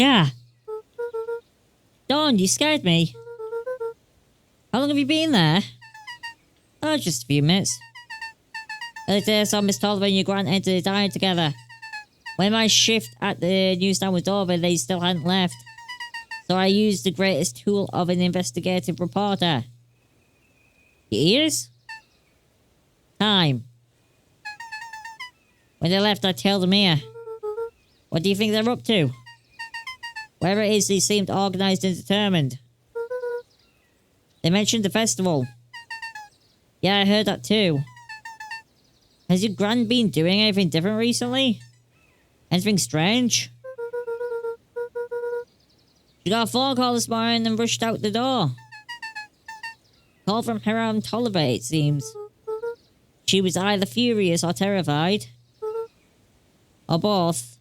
Yeah. Dawn, you scared me. How long have you been there? Oh, just a few minutes. Earlier today I saw Miss Tolliver and your Grant enter the diner together. When my shift at the newsstand was over, they still hadn't left. So I used the greatest tool of an investigative reporter. Your ears? Time. When they left, I tailed them here. What do you think they're up to? Wherever it is, they seemed organised and determined. They mentioned the festival. Yeah, I heard that too. Has your Gran been doing anything different recently? Anything strange? She got a phone call this morning and rushed out the door. Call from Hiram Tolliver, it seems. She was either furious or terrified. Or both.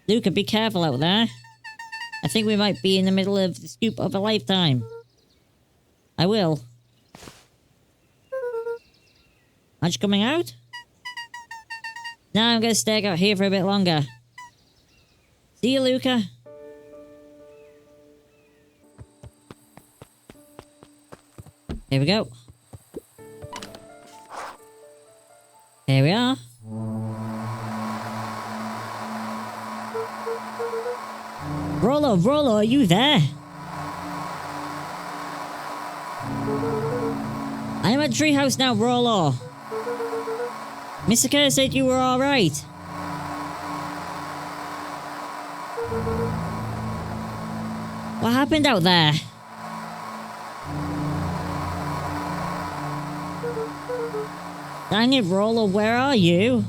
Luca, be careful out there. I think we might be in the middle of the scoop of a lifetime. I will. Aren't you coming out? No, I'm gonna stay out here for a bit longer. See you, Luca. Here we go. Here we are. Rollo, are you there? I'm at the treehouse now, Rollo. Mr. Kerr said you were alright. What happened out there? Dang it, Rollo, where are you?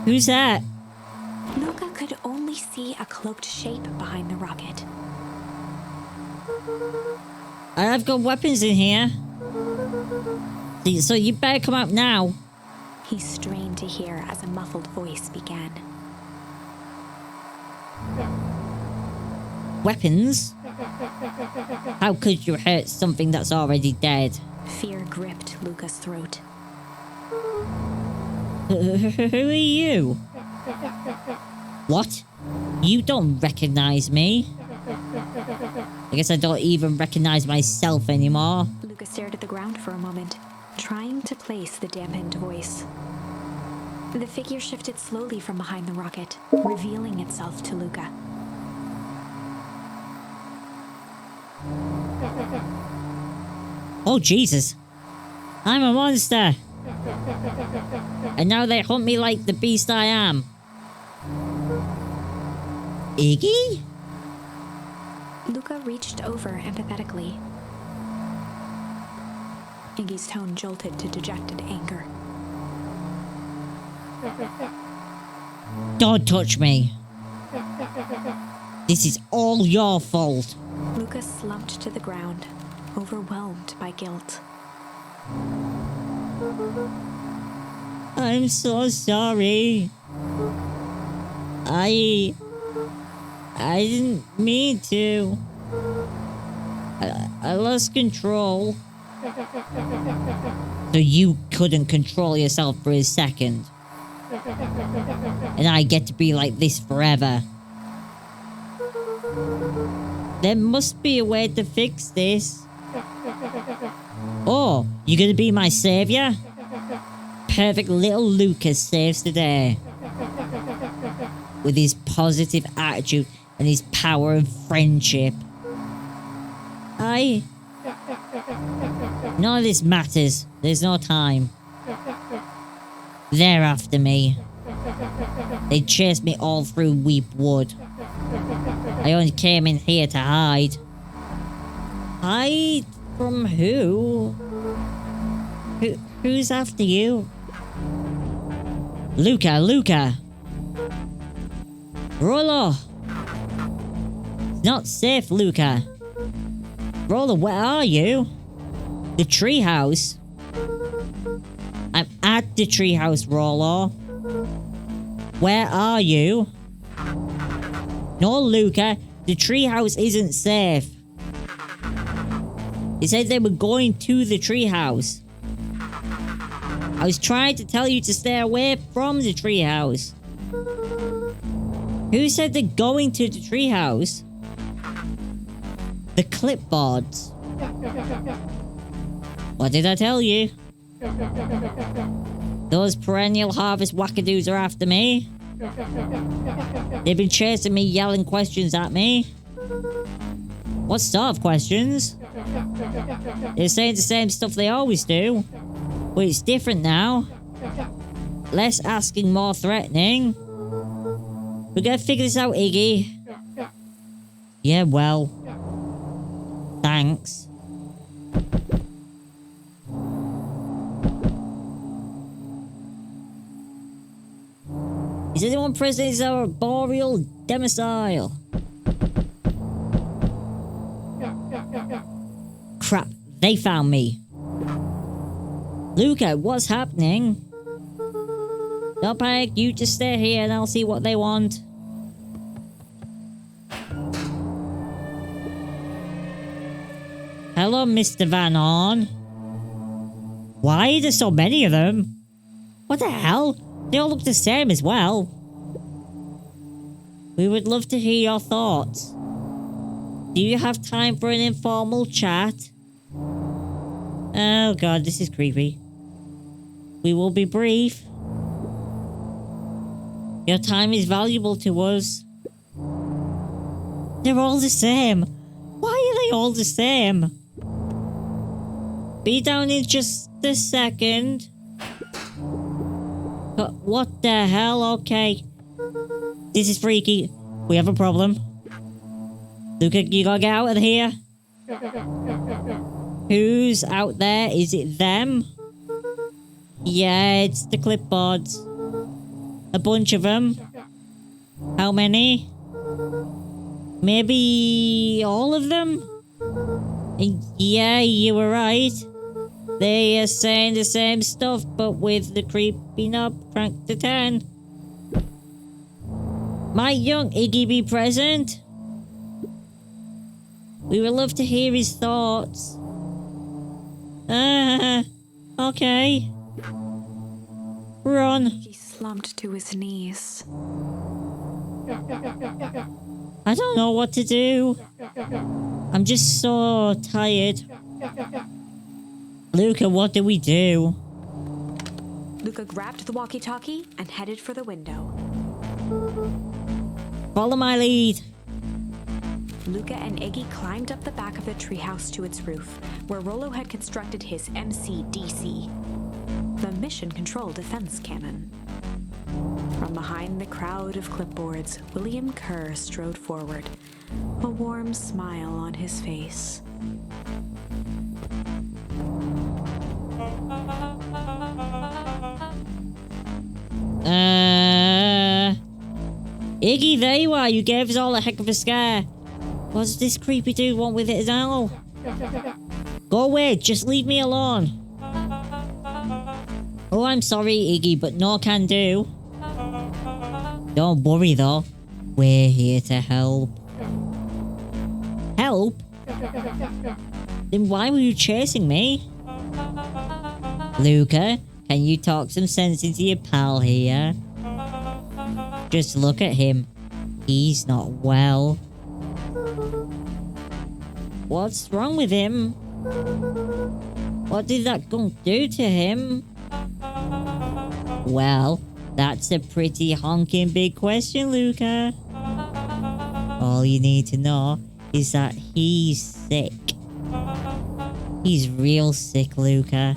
Who's that? Luca could only see a cloaked shape behind the rocket. I've got weapons in here. So you better come out now. He strained to hear as a muffled voice began. Weapons? How could you hurt something that's already dead? Fear gripped Luca's throat. Who are you? What? You don't recognize me? I guess I don't even recognize myself anymore. Luca stared at the ground for a moment, trying to place the dampened voice. The figure shifted slowly from behind the rocket, revealing itself to Luca. Oh, Jesus. I'm a monster. And now they hunt me like the beast I am. Iggy? Luca reached over empathetically. Iggy's tone jolted to dejected anger. Don't touch me. This is all your fault. Luca slumped to the ground, overwhelmed by guilt. I'm so sorry. I didn't mean to. I lost control. So you couldn't control yourself for a second. And I get to be like this forever. There must be a way to fix this. Oh, you're gonna be my savior? Perfect little Lucas saves the day. With his positive attitude and his power of friendship. None of this matters. There's no time. They're after me. They chased me all through Weep Wood. I only came in here to hide. Hide from who? Who's after you? Luca! Rollo! It's not safe, Luca. Rollo, where are you? The treehouse? I'm at the treehouse, Rollo. Where are you? No, Luca, the treehouse isn't safe. He said they were going to the treehouse. I was trying to tell you to stay away from the treehouse. Who said they're going to the treehouse? The clipboards. What did I tell you? Those perennial harvest wackadoos are after me. They've been chasing me, yelling questions at me. What sort of questions? They're saying the same stuff they always do. But it's different now. Less asking, more threatening. We're gonna figure this out, Iggy. Yeah, well. Thanks. Is anyone present in our arboreal domicile? Crap, they found me. Luca, what's happening? Don't panic, you just stay here and I'll see what they want. Hello, Mr. Van Horn. Why are there so many of them? What the hell? They all look the same as well. We would love to hear your thoughts. Do you have time for an informal chat? Oh god, this is creepy. We will be brief. Your time is valuable to us. They're all the same. Why are they all the same? Be down in just a second. What the hell? Okay. This is freaky. We have a problem. Luca, you gotta get out of here. Who's out there? Is it them? Yeah, it's the clipboards. A bunch of them. How many? Maybe all of them? Yeah, you were right. They are saying the same stuff, but with the creeping up cranked to 10. Might young Iggy be present? We would love to hear his thoughts. Okay. Run. He slumped to his knees. I don't know what to do. I'm just so tired. Luca, what do we do? Luca grabbed the walkie-talkie and headed for the window. Follow my lead. Luca and Iggy climbed up the back of the treehouse to its roof, where Rollo had constructed his MCDC, the Mission Control Defense Cannon. From behind the crowd of clipboards, William Kerr strode forward, a warm smile on his face. Iggy, there you are. You gave us all a heck of a scare. What does this creepy dude want with it now? Go away. Just leave me alone. Oh, I'm sorry, Iggy, but no can do. Don't worry, though. We're here to help. Help? Then why were you chasing me? Luca, can you talk some sense into your pal here? Just look at him. He's not well. What's wrong with him? What did that gunk do to him? Well, that's a pretty honking big question, Luca. All you need to know is that he's sick. He's real sick, Luca.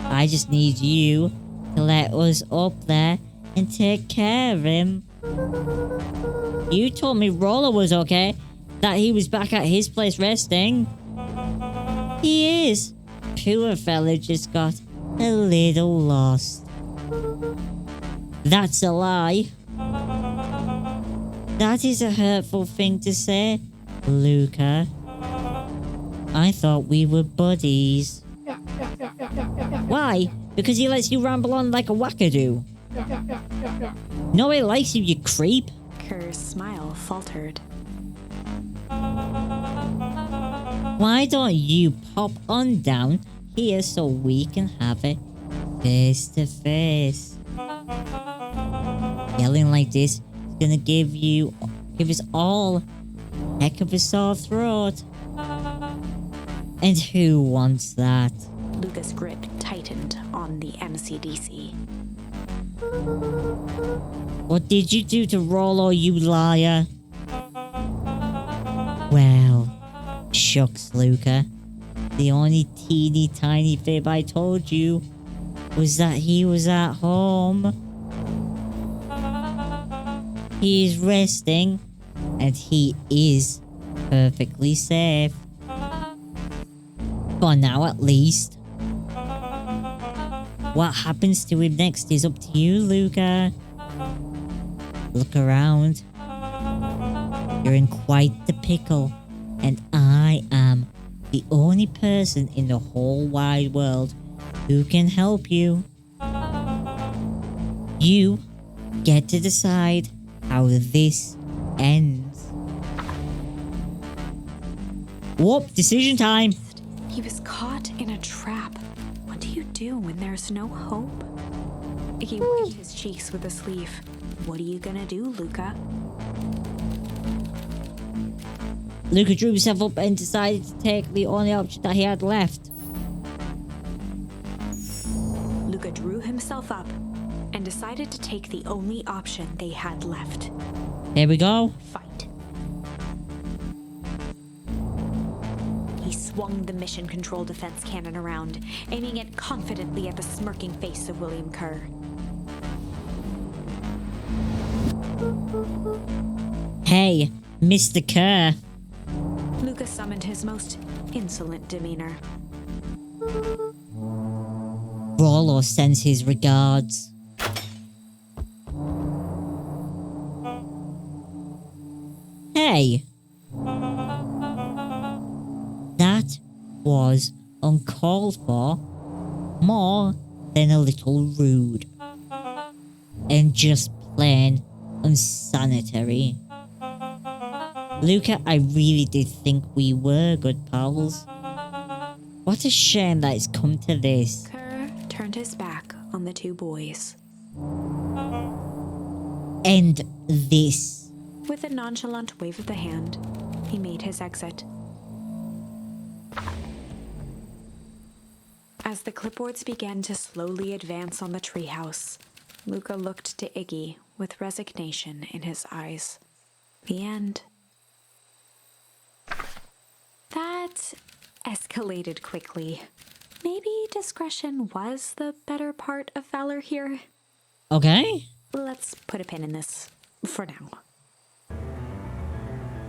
I just need you to let us up there and take care of him. You told me Rollo was okay, that he was back at his place resting. He is. Poor fella just got a little lost. That's a lie. That is a hurtful thing to say, Luca. I thought we were buddies. Why? Because he lets you ramble on like a wackadoo. Nobody likes you, you creep. Kerr's smile faltered. Why don't you pop on down here so we can have it face to face? Yelling like this is gonna give us all a heck of a sore throat. And who wants that? Luca's grip tightened on the MCDC. What did you do to Rollo, you liar? Well, shucks, Luca. The only teeny tiny fib I told you was that he was at home. He is resting, and he is perfectly safe. For now, at least. What happens to him next is up to you, Luca. Look around. You're in quite the pickle, and I am the only person in the whole wide world who can help you. You get to decide how this ends. Whoop, decision time. He was caught in a trap. What do you do when there's no hope? He wiped his cheeks with a sleeve. What are you gonna do, Luca? Luca drew himself up and decided to take the only option that he had left. Luca drew himself up and decided to take the only option they had left. Here we go. Fight. He swung the mission control defense cannon around, aiming it confidently at the smirking face of William Kerr. Hey, Mr. Kerr. Luca summoned his most insolent demeanor. Rollo sends his regards. Hey! That was uncalled for, more than a little rude, and just plain unsanitary. Luca, I really did think we were good pals. What a shame that it's come to this. Kerr turned his back on the two boys. End this. With a nonchalant wave of the hand, he made his exit. As the clipboards began to slowly advance on the treehouse, Luca looked to Iggy with resignation in his eyes. The end. That escalated quickly. Maybe discretion was the better part of valor here. Okay. Let's put a pin in this for now.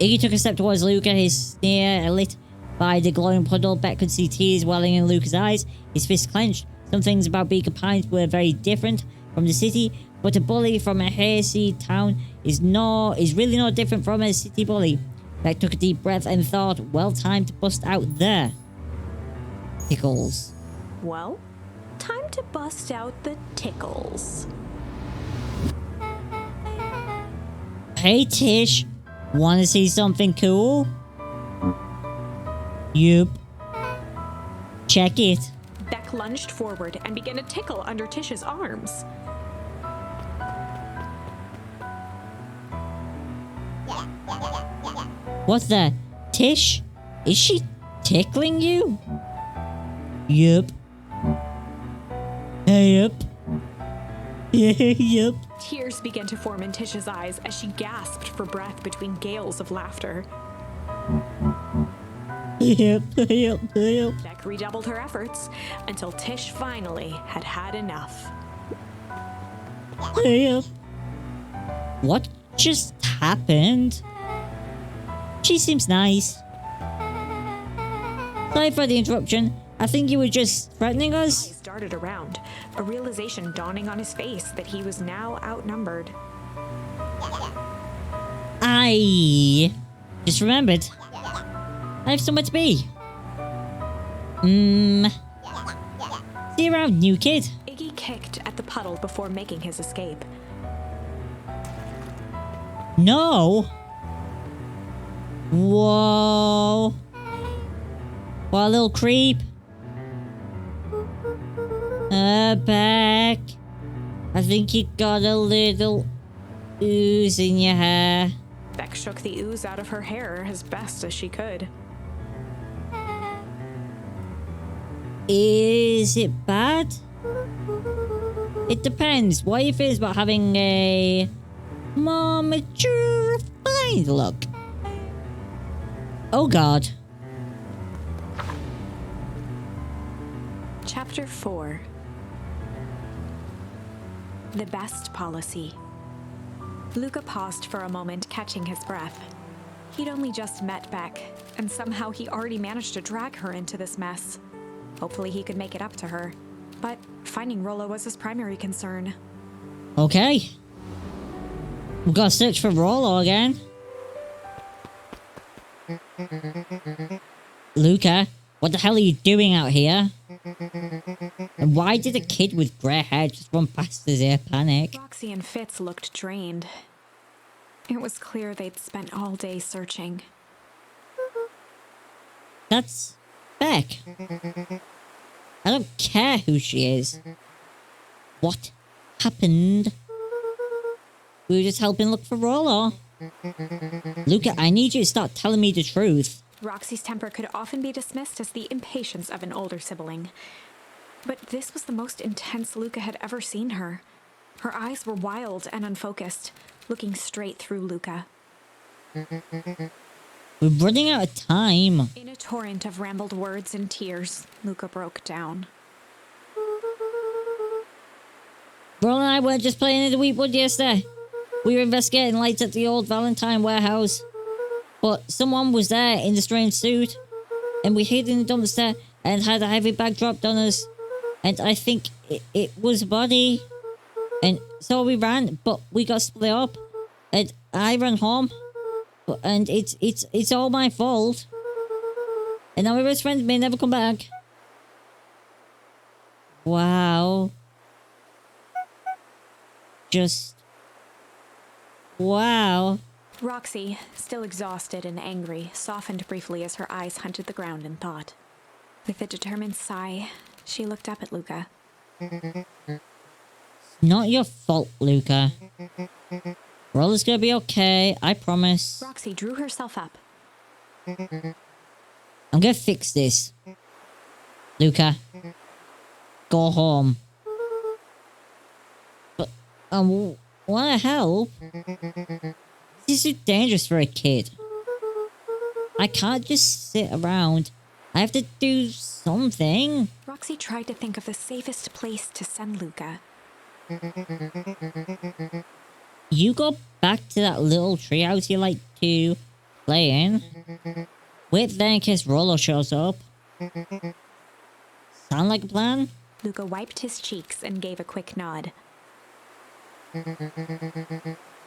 Iggy took a step towards Luca, his sneer lit by the glowing puddle. Bet could see tears welling in Luca's eyes. His fist clenched. Some things about Beacon Pines were very different from the city, but a bully from a hayseed town is really no different from a city bully. Beck took a deep breath and thought, well timed to bust out there. Tickles. Well, time to bust out the tickles. Hey Tish, wanna see something cool? Yup. Check it. Beck lunged forward and began to tickle under Tish's arms. What the? Tish? Is she tickling you? Yup. Yup. Yup. Tears began to form in Tish's eyes as she gasped for breath between gales of laughter. Yup. Beck redoubled her efforts until Tish finally had had enough. Yup. What just happened? She seems nice. Sorry for the interruption. I think you were just threatening us. Eyes darted around, a realization dawning on his face that he was now outnumbered. I just remembered. I have somewhere to be. See you around, new kid. Iggy kicked at the puddle before making his escape. No. Whoa. What a little creep. Back. I think you got a little ooze in your hair. Beck shook the ooze out of her hair as best as she could. Is it bad? It depends. What are your feelings about having a more mature, refined look? Oh god. Chapter 4. The Best Policy. Luca paused for a moment, catching his breath. He'd only just met Beck, and somehow he already managed to drag her into this mess. Hopefully he could make it up to her. But finding Rollo was his primary concern. Okay. We've got to search for Rollo again. Luca, what the hell are you doing out here? And why did a kid with grey hair just run past us here, panic? Roxy and Fitz looked drained. It was clear they'd spent all day searching. That's Beck. I don't care who she is. What happened? We were just helping look for Rollo. Luca, I need you to start telling me the truth. Roxy's temper could often be dismissed as the impatience of an older sibling. But this was the most intense Luca had ever seen her. Her eyes were wild and unfocused, looking straight through Luca. We're running out of time. In a torrent of rambled words and tears, Luca broke down. Rollo and I were just playing in the Wheatwood yesterday. We were investigating lights at the old Valentine warehouse. But someone was there in the strange suit. And we hid in the dumpster and had a heavy bag dropped on us. And I think it was a body. And so we ran, but we got split up. And I ran home. And it's all my fault. And now my best friend may never come back. Wow. Just... wow. Roxy, still exhausted and angry, softened briefly as her eyes hunted the ground in thought. With a determined sigh, she looked up at Luca. Not your fault, Luca. Rollo's gonna be okay, I promise. Roxy drew herself up. I'm gonna fix this. Luca, go home. But I wanna help. This is too dangerous for a kid. I can't just sit around. I have to do something. Roxy tried to think of the safest place to send Luca. You go back to that little treehouse you like to play in. Wait there in case Rollo shows up. Sound like a plan? Luca wiped his cheeks and gave a quick nod.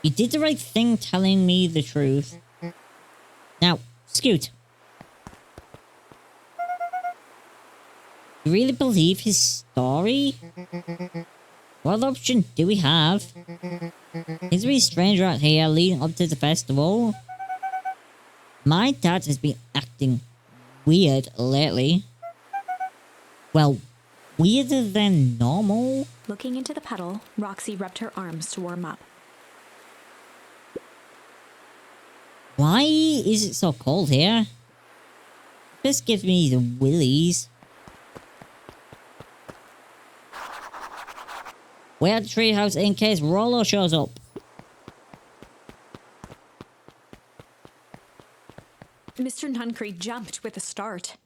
You did the right thing telling me the truth. Now, Scoot. You really believe his story? What option do we have? Is there a stranger out here leading up to the festival? My dad has been acting weird lately. Well, weirder than normal. Looking into the puddle, Roxy rubbed her arms to warm up. Why is it so cold here? This gives me the willies. We're at the treehouse in case Rollo shows up. Mr. Nuncree jumped with a start.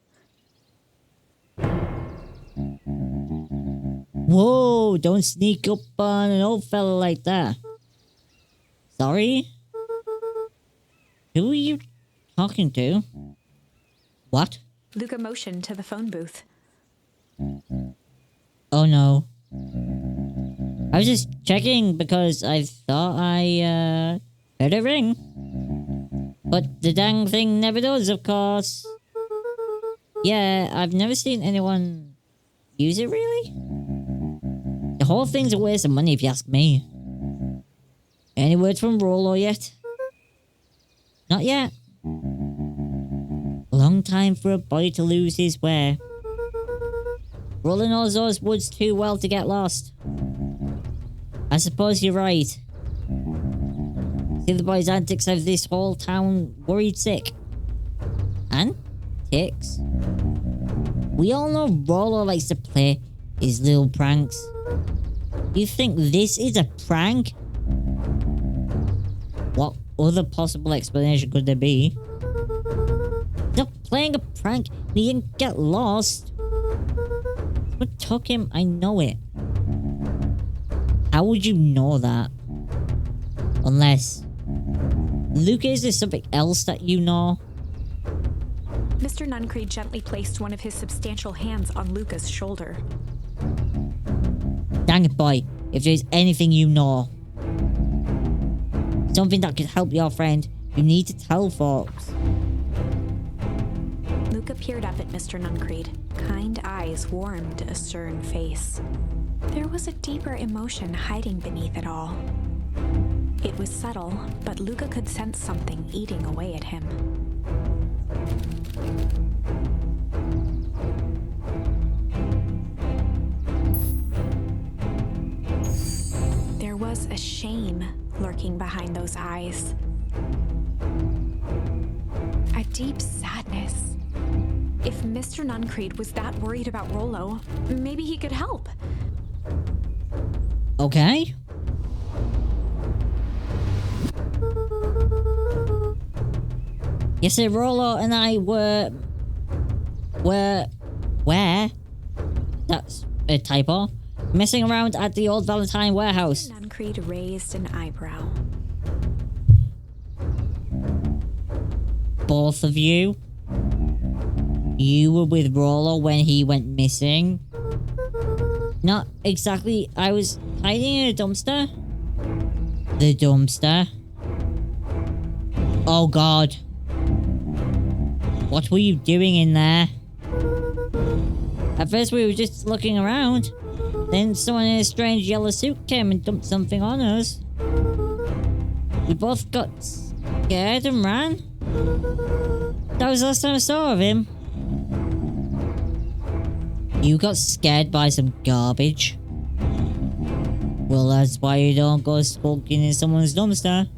Whoa, don't sneak up on an old fella like that. Sorry? Who are you talking to? What? Luca motioned to the phone booth. Oh no. I was just checking because I thought I heard it ring. But the dang thing never does, of course. Yeah, I've never seen anyone use it really. The whole thing's a waste of money if you ask me. Any words from Rollo yet? Not yet. A long time for a boy to lose his way. Rollo knows those woods too well to get lost. I suppose you're right. See, the boy's antics have this whole town worried sick. And ticks. We all know Rollo likes to play his little pranks. You think this is a prank? What other possible explanation could there be? Not playing a prank, he didn't get lost. What took him? I know it. How would you know that? Unless... Luca, is there something else that you know? Mr. Nuncreed gently placed one of his substantial hands on Luca's shoulder. Dang it, boy. If there's anything you know, something that could help your friend, you need to tell folks. Luca peered up at Mr. Nuncreed. Kind eyes warmed a stern face. There was a deeper emotion hiding beneath it all. It was subtle, but Luca could sense something eating away at him. There was a shame lurking behind those eyes. A deep sadness. If Mr. Nuncreed was that worried about Rollo, maybe he could help. Okay. Yes, Rollo and I were... Where? That's a typo. Messing around at the old Valentine warehouse. Nuncreed raised an eyebrow. Both of you? You were with Rollo when he went missing? Not exactly. I was hiding in a dumpster. The dumpster? Oh God. What were you doing in there? At first we were just looking around. Then someone in a strange yellow suit came and dumped something on us. We both got scared and ran. That was the last time I saw of him. You got scared by some garbage? Well, that's why you don't go skulking in someone's dumpster.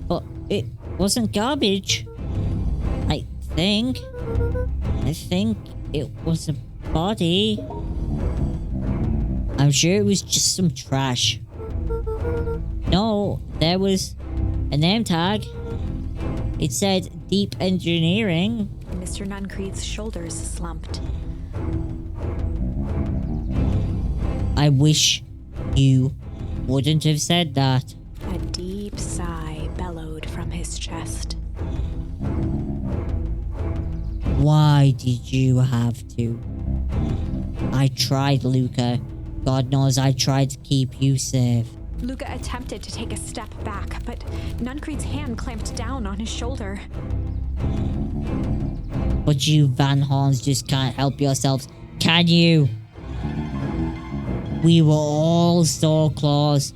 But it wasn't garbage. I think it was a body. I'm sure it was just some trash. No, there was a name tag. It said Deep Engineering. Mr. Nuncreed's shoulders slumped. I wish you wouldn't have said that. A deep sigh bellowed from his chest. Why did you have to? I tried, Luca. God knows I tried to keep you safe. Luca attempted to take a step back, but Nuncreed's hand clamped down on his shoulder. But you Van Horns just can't help yourselves, can you? We were all so close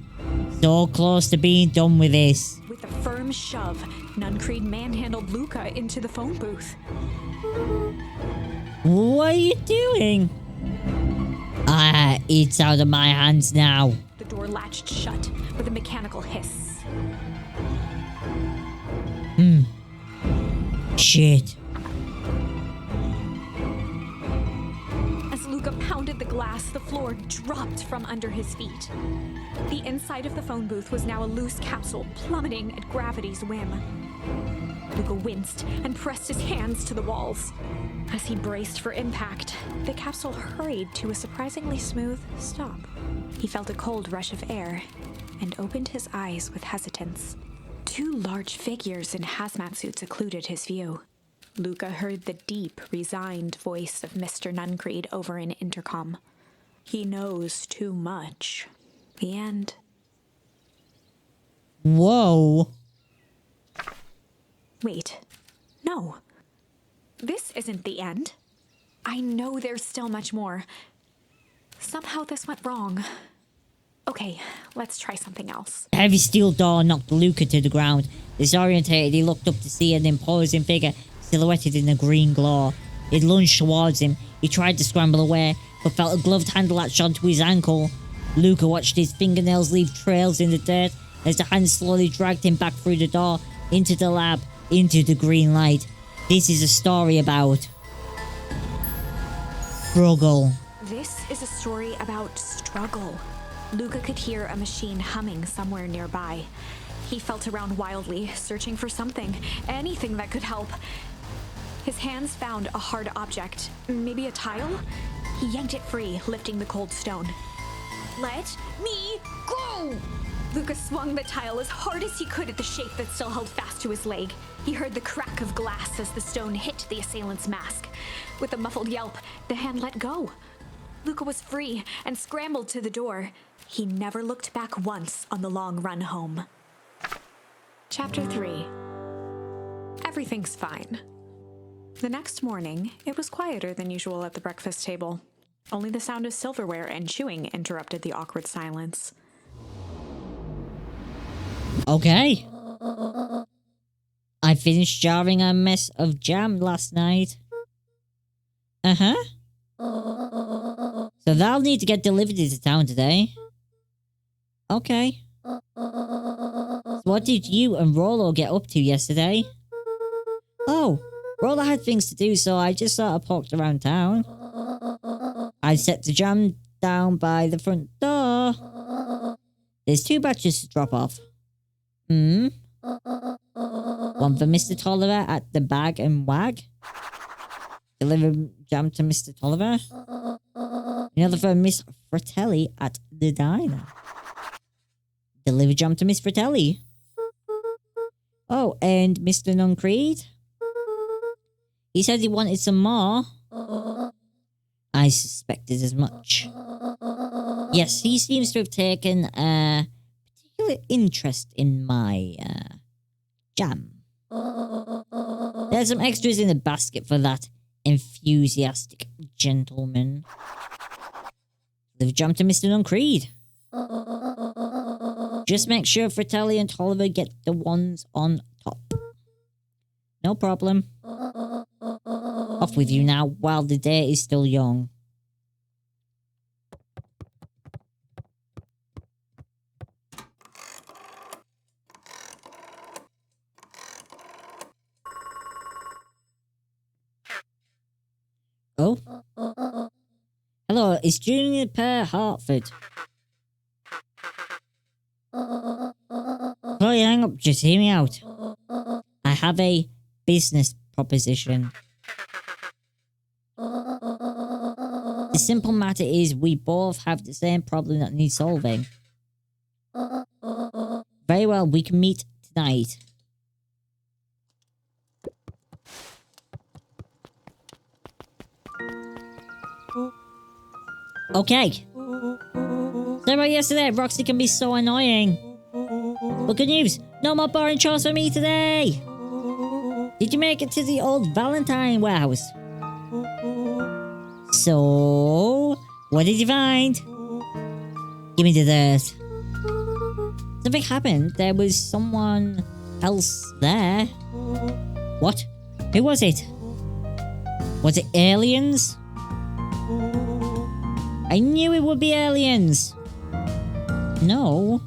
to being done with this. With a firm shove, Nuncreed manhandled Luca into the phone booth. What are you doing? It's out of my hands now. The door latched shut with a mechanical hiss. Shit. As Luca pounded the glass, the floor dropped from under his feet. The inside of the phone booth was now a loose capsule plummeting at gravity's whim. Luca winced and pressed his hands to the walls. As he braced for impact, the capsule hurried to a surprisingly smooth stop. He felt a cold rush of air and opened his eyes with hesitance. Two large figures in hazmat suits occluded his view. Luca heard the deep, resigned voice of Mr. Nuncreed over an intercom. He knows too much. The end. Whoa. Wait. No. This isn't the end. I know there's still much more. Somehow this went wrong. Okay, let's try something else. A heavy steel door knocked Luca to the ground. Disorientated, he looked up to see an imposing figure silhouetted in the green glow. It lunged towards him. He tried to scramble away, but felt a gloved hand latch onto his ankle. Luca watched his fingernails leave trails in the dirt as the hand slowly dragged him back through the door, into the lab, into the green light. This is a story about struggle. This is a story about struggle. Luca could hear a machine humming somewhere nearby. He felt around wildly, searching for something, anything that could help. His hands found a hard object, maybe a tile? He yanked it free, lifting the cold stone. Let me go! Luca swung the tile as hard as he could at the shape that still held fast to his leg. He heard the crack of glass as the stone hit the assailant's mask. With a muffled yelp, the hand let go. Luca was free and scrambled to the door. He never looked back once on the long run home. Chapter 3. Everything's fine. The next morning, it was quieter than usual at the breakfast table. Only the sound of silverware and chewing interrupted the awkward silence. Okay. I finished jarring a mess of jam last night. Uh-huh. So that'll need to get delivered into town today. Okay. So what did you and Rollo get up to yesterday? Oh, Rollo had things to do, so I just sort of poked around town. I set the jam down by the front door. There's 2 batches to drop off. One for Mr. Tolliver at the Bag and Wag. Deliver jam to Mr. Tolliver. Another for Miss Fratelli at the diner. Deliver jam to Miss Fratelli. Oh, and Mr. Nuncreed? He said he wanted some more. I suspected as much. Yes, he seems to have taken a particular interest in my jam. There's some extras in the basket for that enthusiastic gentleman. Deliver jam to Mr. Nuncreed. Just make sure Fratelli and Tolliver get the ones on top. No problem. Off with you now while the day is still young. Oh? Hello, it's Junior Per Hartford. Oh, hang up, just hear me out. I have a business proposition. The simple matter is we both have the same problem that needs solving. Very well, we can meet tonight. Okay. So about yesterday, Roxy can be so annoying. But good news, no more boring chores for me today. Did you make it to the old Valentine warehouse? So, what did you find? Give me the dirt. Something happened. There was someone else there. What? Who was it? Was it aliens? I knew it would be aliens. No.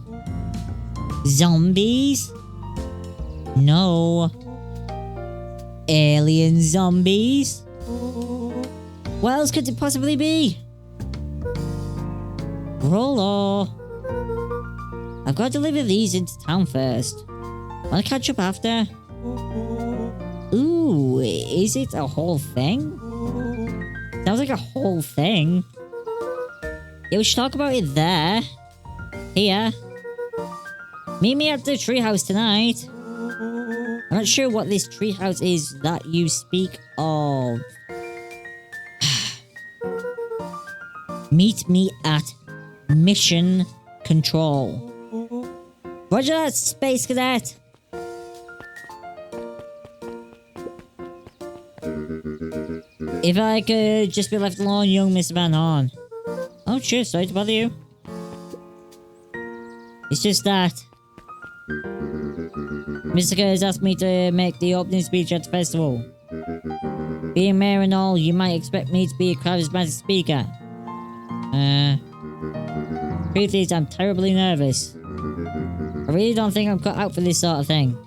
Zombies? No. Alien zombies? What else could it possibly be? Rollo. I've got to deliver these into town first. Wanna catch up after? Ooh, is it a whole thing? Sounds like a whole thing. Yeah, we should talk about it there. Here. Meet me at the treehouse tonight. I'm not sure what this treehouse is that you speak of. Meet me at Mission Control. Roger that, Space Cadet. If I could just be left alone, young Mr. Van Horn. Oh, sure, sorry to bother you. It's just that Mr. Kerr has asked me to make the opening speech at the festival. Being mayor and all, you might expect me to be a charismatic speaker. Truth is, I'm terribly nervous. I really don't think I'm cut out for this sort of thing.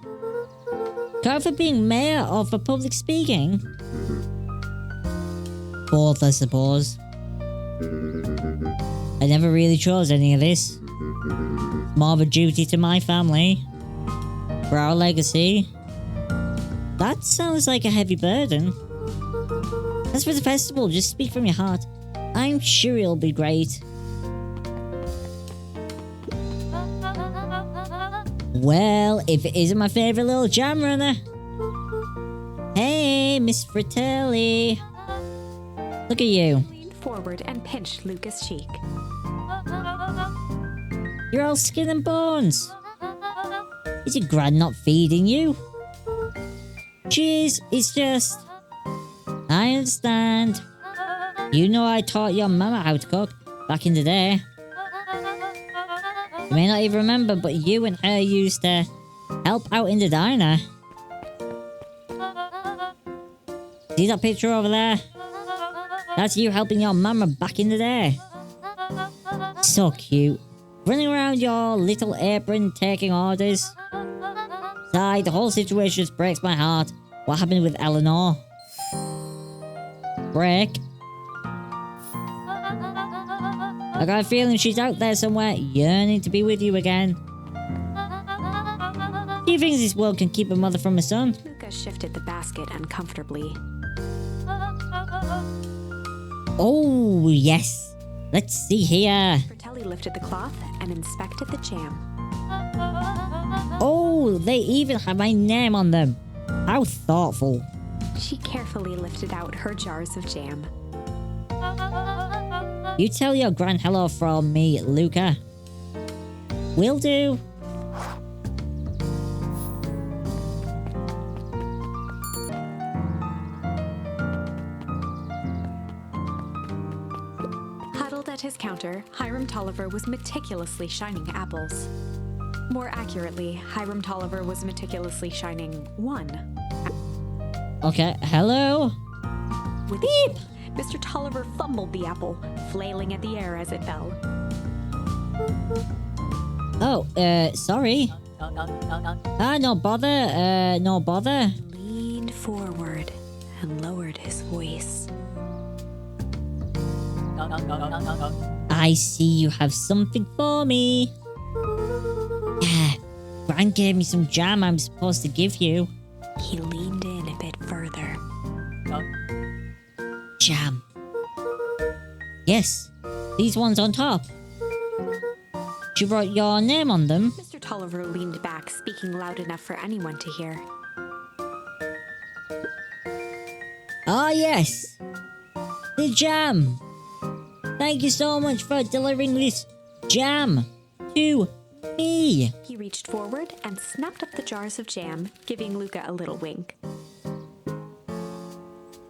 Cut out for being mayor or for public speaking? Both, I suppose. I never really chose any of this. It's more of a duty to my family. For our legacy. That sounds like a heavy burden. As for the festival, just speak from your heart. I'm sure it'll be great. Well, if it isn't my favourite little jam runner. Hey, Miss Fratelli. Look at you. Leaned forward and pinched Luca's cheek. You're all skin and bones. Is your gran not feeding you? Cheers, it's just... I understand. You know I taught your mama how to cook back in the day. You may not even remember, but you and her used to help out in the diner. See that picture over there? That's you helping your mama back in the day. So cute. Running around your little apron taking orders. Besides, the whole situation just breaks my heart. What happened with Eleanor? Break. I got a feeling she's out there somewhere, yearning to be with you again. Do you think this world can keep a mother from a son? Luca shifted the basket uncomfortably. Oh, yes. Let's see here. Fratelli lifted the cloth and inspected the jam. Oh, they even have my name on them. How thoughtful. She carefully lifted out her jars of jam. You tell your gran hello from me, Luca. Will do. Huddled at his counter, Hiram Tolliver was meticulously shining apples. More accurately, Hiram Tolliver was meticulously shining one. Okay, hello? With Beep! Mr. Tolliver fumbled the apple, flailing at the air as it fell. Oh, sorry. No bother, no bother. Leaned forward and lowered his voice. I see you have something for me. Yeah, Gran gave me some jam I'm supposed to give you. He leaned in a bit further. Jam. Yes, these ones on top. She wrote your name on them. Mr. Tolliver leaned back, speaking loud enough for anyone to hear. Ah, yes. The jam. Thank you so much for delivering this jam to me. He reached forward and snapped up the jars of jam, giving Luca a little wink.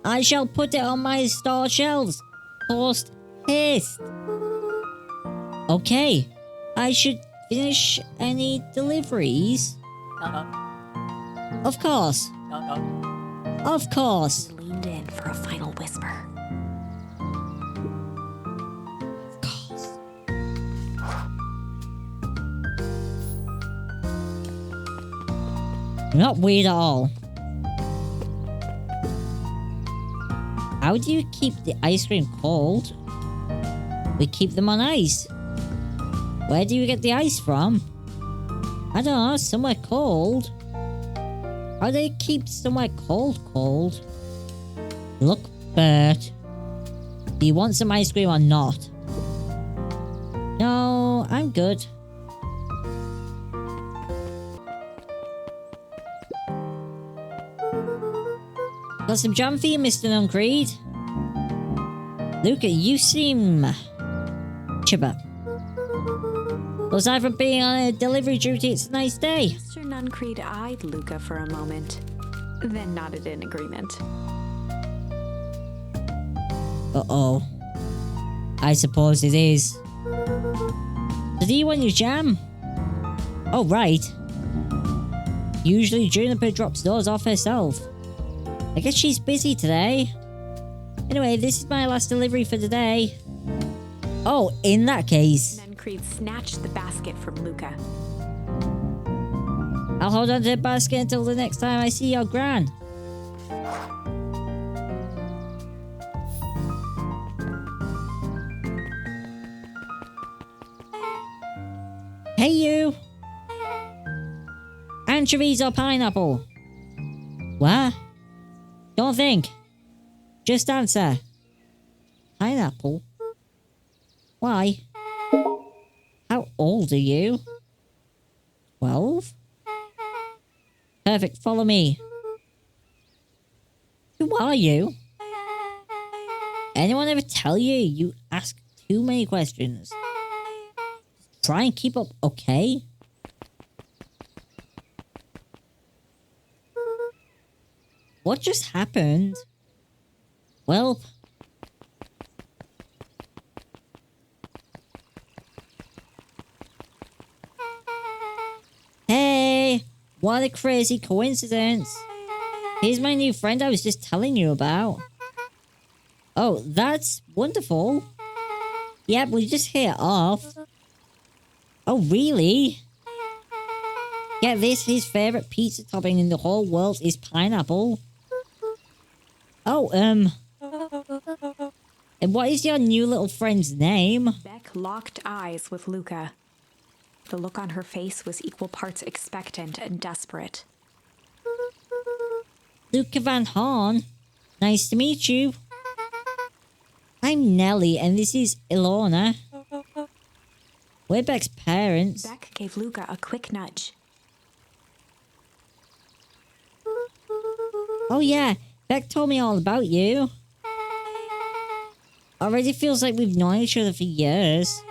I shall put it on my store shelves. Post haste. Okay. I should finish any deliveries. Of course. Of course. He leaned in for a final whisper. Of course. Not weird at all. How do you keep the ice cream cold? We keep them on ice. Where do you get the ice from? I don't know, somewhere cold. How do they keep somewhere cold? Look, Bert. Do you want some ice cream or not? No, I'm good. Got some jam for you, Mr. Nuncreed. Luca, you seem chipper. Aside from being on a delivery duty, it's a nice day. Mr. Nuncreed eyed Luca for a moment, then nodded in agreement. Uh-oh. I suppose it is. So do you want your jam? Oh, right. Usually Juniper drops those off herself. I I guess she's busy today. Anyway, this is my last delivery for the day. Oh, in that case. Then Creed snatched the basket from Luca. I'll hold on to the basket until the next time I see your gran. Hey you! Anchovies or pineapple? What? Don't think. Just answer. Pineapple? Why? How old are you? 12? Perfect, follow me. Who are you? Anyone ever tell you you ask too many questions? Try and keep up, okay? What just happened? Well... Hey! What a crazy coincidence! Here's my new friend I was just telling you about. Oh, that's wonderful. Yep, we just hit it off. Oh, really? Get this, his favourite pizza topping in the whole world is pineapple. Oh, and what is your new little friend's name? Beck locked eyes with Luca. The look on her face was equal parts expectant and desperate. Luca Van Horn. Nice to meet you. I'm Nellie, and this is Ilona. We're Beck's parents. Beck gave Luca a quick nudge. Oh yeah, Beck told me all about you. Already feels like we've known each other for years.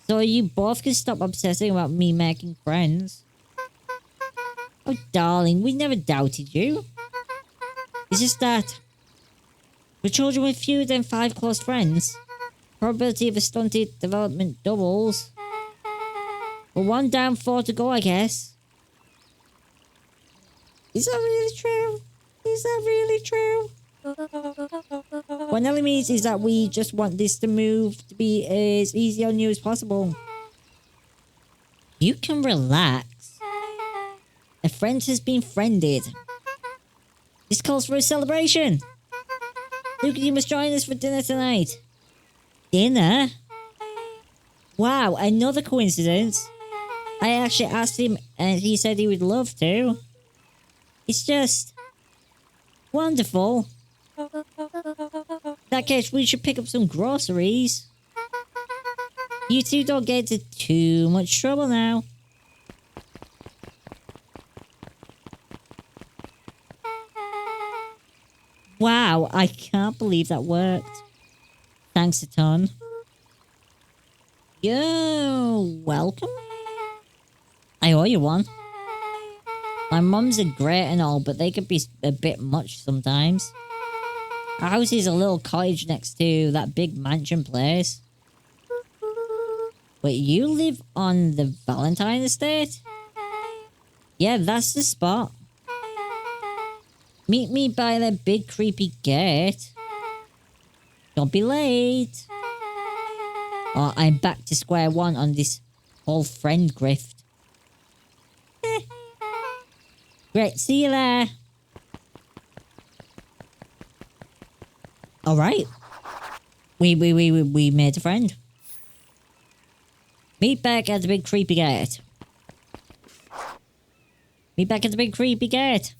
So you both can stop obsessing about me making friends. Oh darling, we never doubted you. It's just that for children with fewer than 5 close friends, probability of a stunted development doubles. But 1 down, 4 to go, I guess. Is that really true? Is that really true? What Nelly means is that we just want this to move to be as easy on you as possible. You can relax. A friend has been friended. This calls for a celebration. Luke, you must join us for dinner tonight. Dinner? Wow, another coincidence. I actually asked him and he said he would love to. It's just wonderful. In that case, we should pick up some groceries. You two don't get into too much trouble now. Wow, I can't believe that worked. Thanks a ton. You're welcome. I owe you one. My mums are great and all, but they can be a bit much sometimes. Our house is a little cottage next to that big mansion place. Wait, you live on the Valentine estate? Yeah, that's the spot. Meet me by the big creepy gate. Don't be late. Oh, I'm back to square one on this whole friend grift. Great, see you there. Alright. We made a friend. Meet back at the big creepy gate. Meet back at the big creepy gate.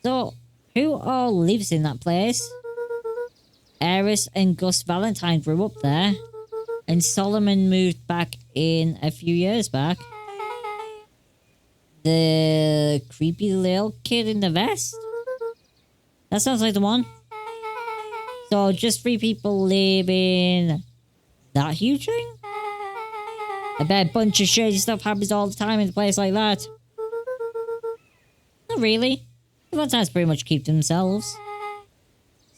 So, who all lives in that place? Eris and Gus Valentine grew up there. And Solomon moved back in a few years back. The creepy little kid in the vest? That sounds like the one. So just 3 people live in that huge thing? I bet a bunch of shady stuff happens all the time in a place like that. Not really. The Valentines pretty much keep to themselves.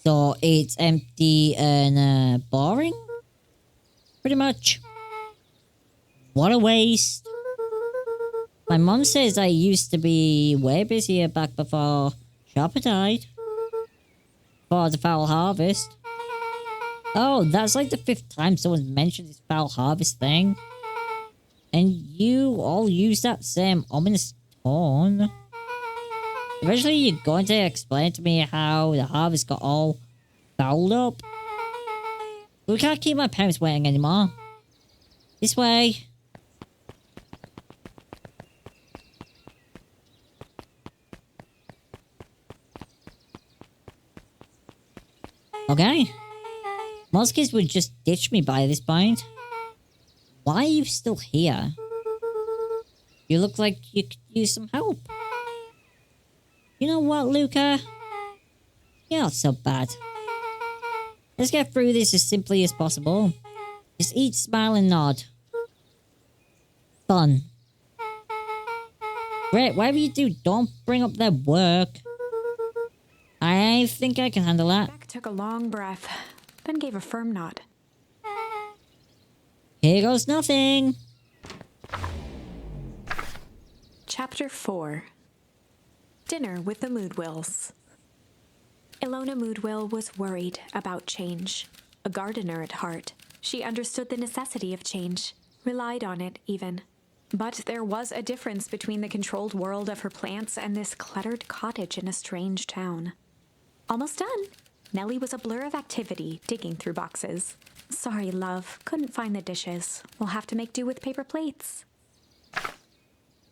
So it's empty and boring? Pretty much. What a waste. My mom says I used to be way busier back before Chopper died. For the foul harvest. Oh, that's like the 5th time someone's mentioned this foul harvest thing. And you all use that same ominous tone. Eventually you're going to explain to me how the harvest got all fouled up. We can't keep my parents waiting anymore. This way. Okay. Most kids would just ditch me by this point. Why are you still here? You look like you could use some help. You know what, Luca? You're not so bad. Let's get through this as simply as possible. Just eat, smile, and nod. Fun. Great, whatever you do, don't bring up their work. I think I can handle that. Beck took a long breath, then gave a firm nod. Here goes nothing. Chapter 4. Dinner with the Moodwills. Ilona Moodwill was worried about change. A gardener at heart, she understood the necessity of change, relied on it even. But there was a difference between the controlled world of her plants and this cluttered cottage in a strange town. Almost done. Nellie was a blur of activity, digging through boxes. Sorry, love. Couldn't find the dishes. We'll have to make do with paper plates.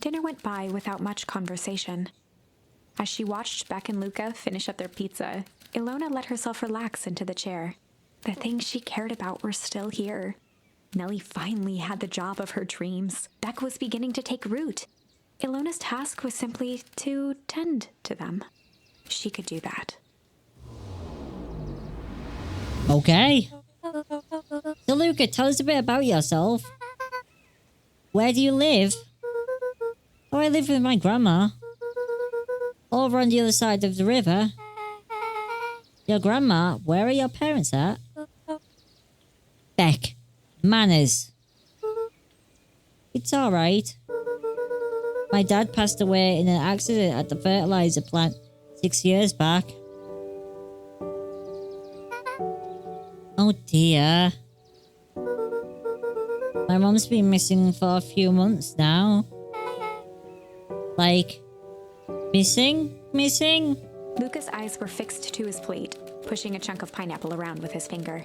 Dinner went by without much conversation. As she watched Beck and Luca finish up their pizza, Ilona let herself relax into the chair. The things she cared about were still here. Nellie finally had the job of her dreams. Beck was beginning to take root. Ilona's task was simply to tend to them. She could do that. Okay. So Luca, tell us a bit about yourself. Where do you live? Oh, I live with my grandma. Over on the other side of the river. Your grandma, where are your parents at? Beck. Manners. It's alright. My dad passed away in an accident at the fertilizer plant 6 years back. Oh dear. My mom's been missing for a few months now. Like, missing? Luca's eyes were fixed to his plate, pushing a chunk of pineapple around with his finger.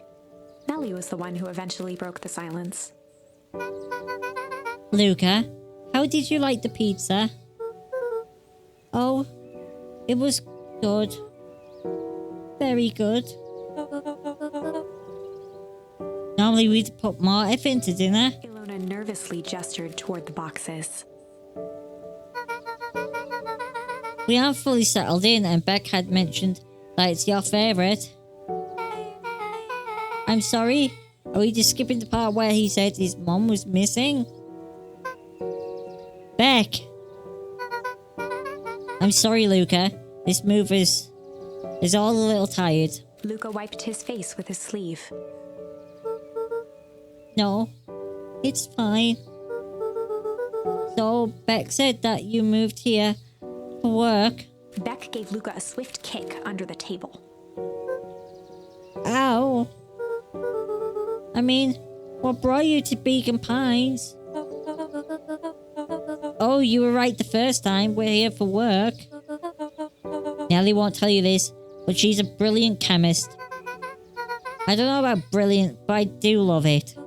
Nellie was the one who eventually broke the silence. Luca, how did you like the pizza? Oh, it was good. Very good. Normally we'd put more effort into dinner. Ilona nervously gestured toward the boxes. We aren't fully settled in, and Beck had mentioned that it's your favourite. I'm sorry? Are we just skipping the part where he said his mom was missing? Beck! I'm sorry, Luca. This move is all a little tired. Luca wiped his face with his sleeve. No, it's fine. So, Beck said that you moved here for work. Beck gave Luca a swift kick under the table. Ow. I mean, what brought you to Beacon Pines? Oh, you were right the first time. We're here for work. Nellie won't tell you this, but she's a brilliant chemist. I don't know about brilliant, but I do love it.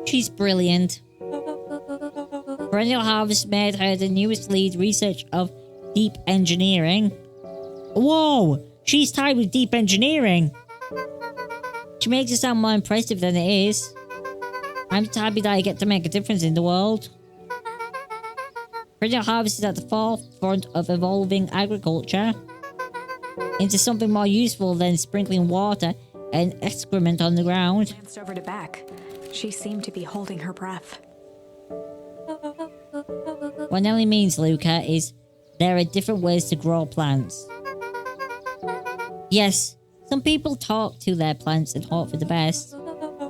She's brilliant. Perennial Harvest made her the newest lead research of deep engineering. Whoa! She's tied with deep engineering! She makes it sound more impressive than it is. I'm just happy that I get to make a difference in the world. Perennial Harvest is at the forefront of evolving agriculture into something more useful than sprinkling water and excrement on the ground. Glanced over to Beck. She seemed to be holding her breath. What Nellie means, Luca, is there are different ways to grow plants. Yes, some people talk to their plants and hope for the best.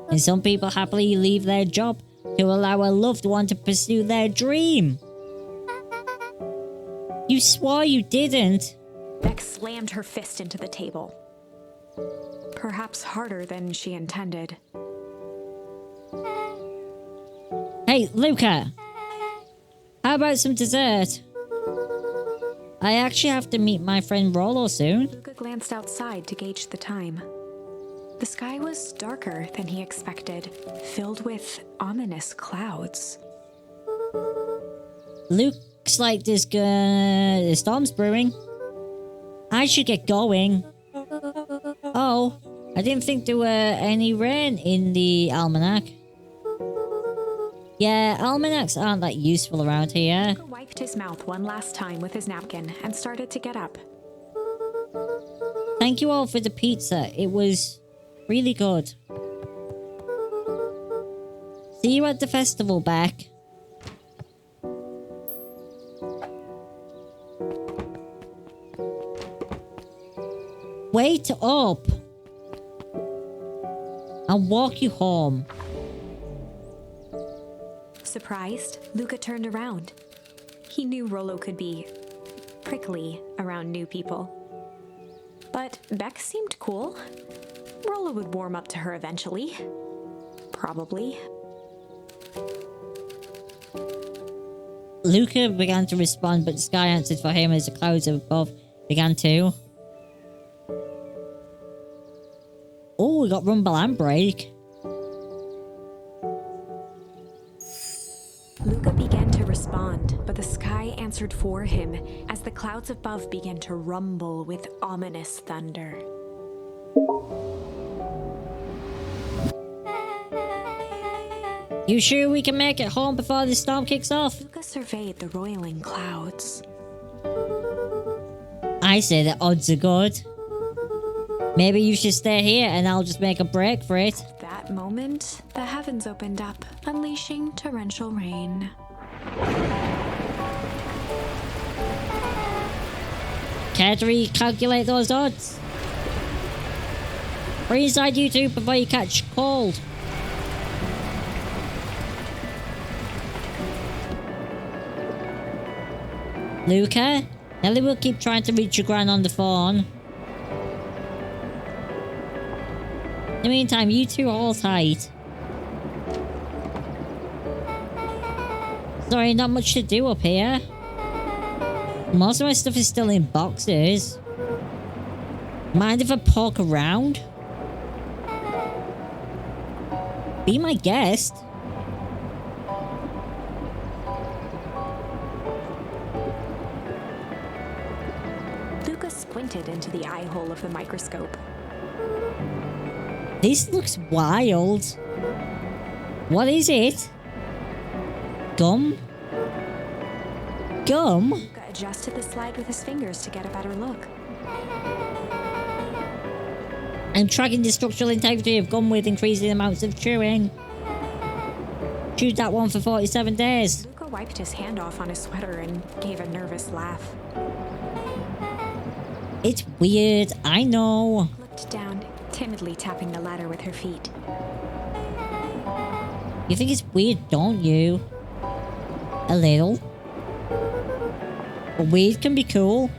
And some people happily leave their job to allow a loved one to pursue their dream. You swore you didn't. Beck slammed her fist into the table. Perhaps harder than she intended. Hey, Luca. How about some dessert? I actually have to meet my friend Rollo soon. Luca glanced outside to gauge the time. The sky was darker than he expected, filled with ominous clouds. Looks like the storm's brewing. I should get going. Oh, I didn't think there were any rain in the almanac. Yeah, almanacs aren't that useful around here. Luca wiped his mouth one last time with his napkin and started to get up. Thank you all for the pizza. It was really good. See you at the festival, Beck. Wait up. I'll walk you home. Surprised, Luca turned around. He knew Rollo could be prickly around new people. But Beck seemed cool. Rollo would warm up to her eventually. Probably. Luca began to respond, but the sky answered for him as the clouds above began to. Oh, we got rumble and break. Luca began to respond, but the sky answered for him as the clouds above began to rumble with ominous thunder. You sure we can make it home before the storm kicks off? Luca surveyed the roiling clouds. I say the odds are good. Maybe you should stay here and I'll just make a break for it. At that moment, the heavens opened up, unleashing torrential rain. Care to recalculate those odds? Hurry inside, you two, before you catch cold. Luca, Nelly will keep trying to reach your gran on the phone. In the meantime, you two hold tight. Sorry, not much to do up here. Most of my stuff is still in boxes. Mind if I poke around? Be my guest. Luca squinted into the eye hole of the microscope. This looks wild. What is it? Gum? Gum? Luca adjusted the slide with his fingers to get a better look. I'm tracking the structural integrity of gum with increasing amounts of chewing. Chewed that one for 47 days. Luca wiped his hand off on his sweater and gave a nervous laugh. It's weird, I know. Looked down, timidly tapping the ladder with her feet. You think it's weird, don't you? A little. But weird can be cool.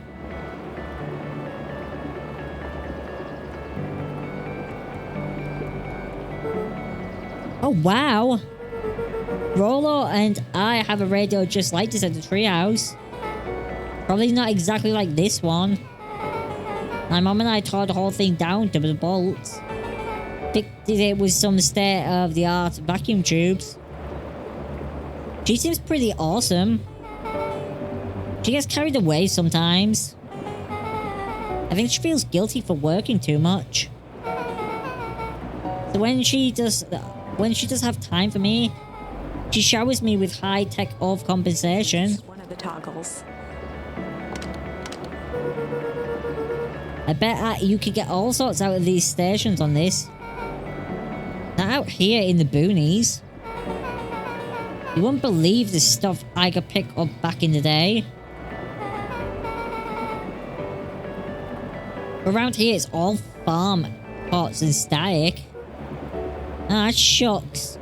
Oh, wow. Rollo and I have a radio just like this at the treehouse. Probably not exactly like this one. My mom and I tore the whole thing down to the bolts. Fixed it with some state-of-the-art vacuum tubes. She seems pretty awesome. She gets carried away sometimes. I think she feels guilty for working too much. So when she does have time for me, she showers me with high-tech overcompensation. One of the toggles. I bet you could get all sorts out of these stations on this. Not out here in the boonies. You wouldn't believe the stuff I could pick up back in the day. Around here it's all farm pots and static. Ah, shucks.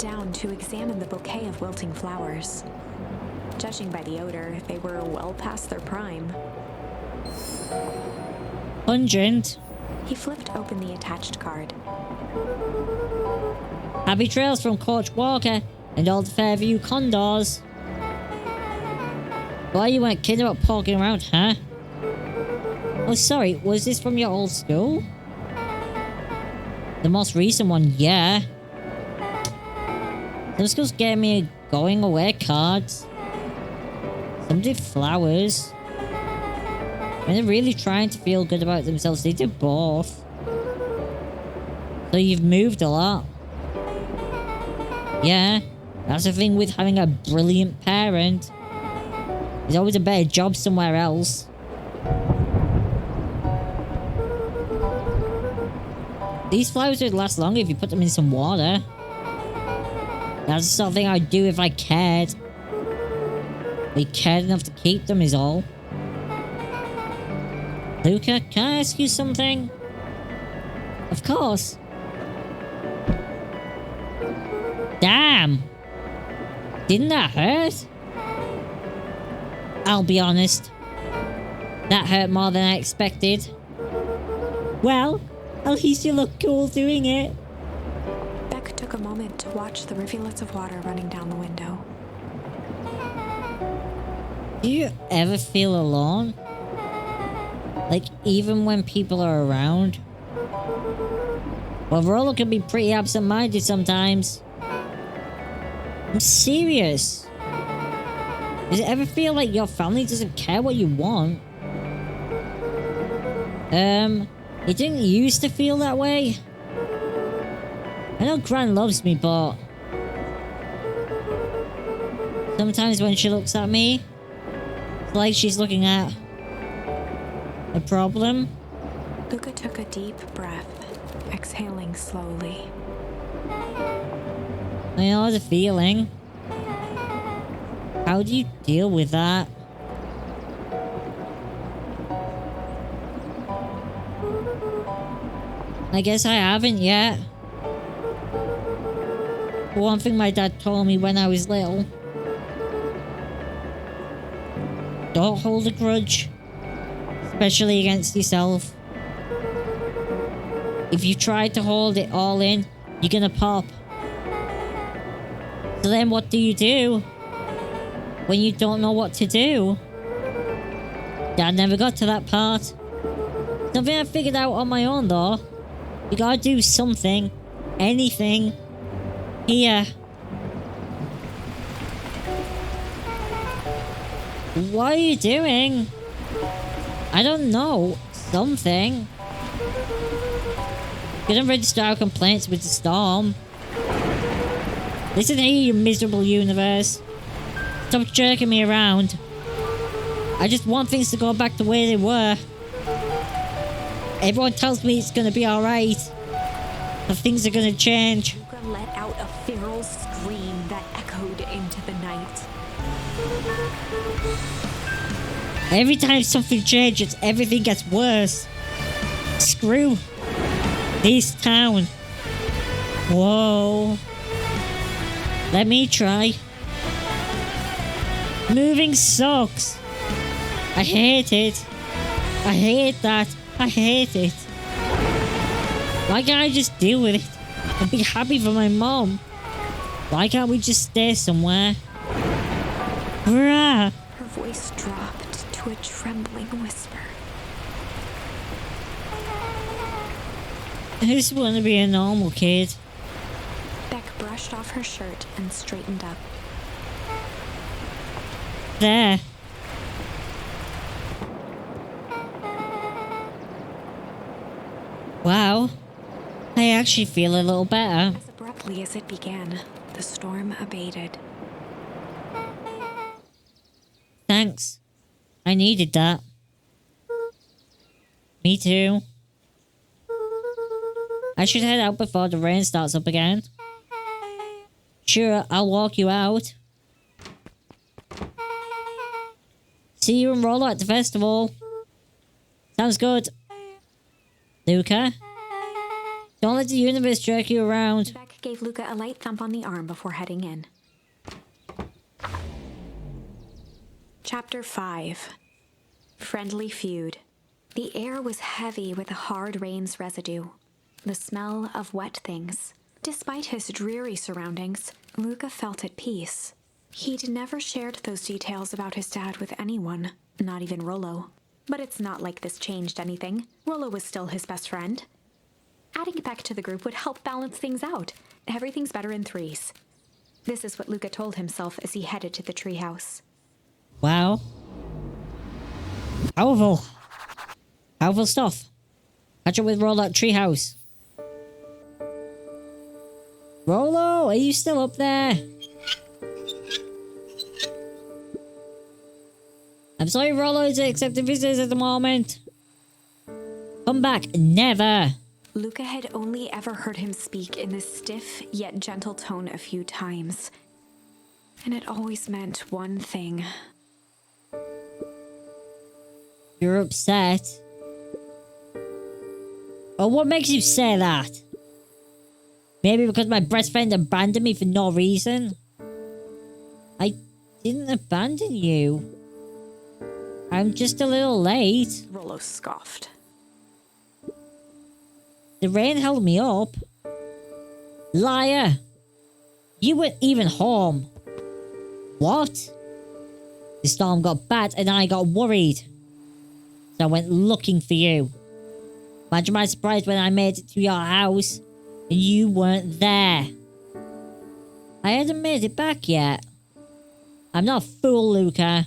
down to examine the bouquet of wilting flowers. Judging by the odor, they were well past their prime. Pungent. He flipped open the attached card. Happy trails from Coach Walker and all the Fairview Condors. Why you weren't kidding about poking around, huh? Oh, sorry, was this from your old school? The most recent one, yeah. Some schools gave me going away cards. Some did flowers. When they're really trying to feel good about themselves, they did both. So you've moved a lot. Yeah, that's the thing with having a brilliant parent. There's always a better job somewhere else. These flowers would last longer if you put them in some water. That's the sort of thing I'd do if I cared. We cared enough to keep them is all. Luca, can I ask you something? Of course. Damn! Didn't that hurt? I'll be honest. That hurt more than I expected. Well, at least you look cool doing it. Beck took a moment to watch the rivulets of water running down the window. Do you ever feel alone? Like, even when people are around? Well, Rollo can be pretty absent-minded sometimes. I'm serious. Does it ever feel like your family doesn't care what you want? It didn't used to feel that way. I know Gran loves me, but sometimes when she looks at me, it's like she's looking at a problem. Luca took a deep breath, exhaling slowly. I know the feeling. How do you deal with that? I guess I haven't yet. One thing my dad told me when I was little. Don't hold a grudge. Especially against yourself. If you try to hold it all in, you're gonna pop. So then what do you do? When you don't know what to do? Dad never got to that part. Something I figured out on my own though. You gotta do something. Anything. Here. What are you doing? I don't know. Something. Gonna register our complaints with the storm. Listen here, you miserable universe. Stop jerking me around. I just want things to go back the way they were. Everyone tells me it's gonna be alright. But things are gonna change. Luca let out a feral scream that echoed into the night. Every time something changes, everything gets worse. Screw this town. Whoa. Let me try. Moving sucks. I hate it. I hate that. I hate it. Why can't I just deal with it and be happy for my mom? Why can't we just stay somewhere? Hurrah! Her voice dropped to a trembling whisper. I just want to be a normal kid. Beck brushed off her shirt and straightened up. There. Wow. I actually feel a little better. As abruptly as it began, the storm abated. Thanks. I needed that. Me too. I should head out before the rain starts up again. Sure, I'll walk you out. See you and Rollo at the festival. Sounds good. Luca? Don't let the universe jerk you around. Beck gave Luca a light thump on the arm before heading in. Chapter 5. Friendly Feud. The air was heavy with the hard rain's residue, the smell of wet things. Despite his dreary surroundings, Luca felt at peace. He'd never shared those details about his dad with anyone, not even Rollo. But it's not like this changed anything. Rollo was still his best friend. Adding Beck to the group would help balance things out. Everything's better in threes. This is what Luca told himself as he headed to the treehouse. Wow. Powerful. Powerful stuff. Catch up with Rollo at treehouse. Rollo, are you still up there? I'm sorry, Rollo is accepting visitors at the moment. Come back. Never. Luca had only ever heard him speak in this stiff yet gentle tone a few times. And it always meant one thing. You're upset. Oh, what makes you say that? Maybe because my best friend abandoned me for no reason? I didn't abandon you. I'm just a little late. Rollo scoffed. The rain held me up. Liar. You weren't even home. What? The storm got bad and I got worried. So I went looking for you. Imagine my surprise when I made it to your house and you weren't there. I hadn't made it back yet. I'm not a fool, Luca.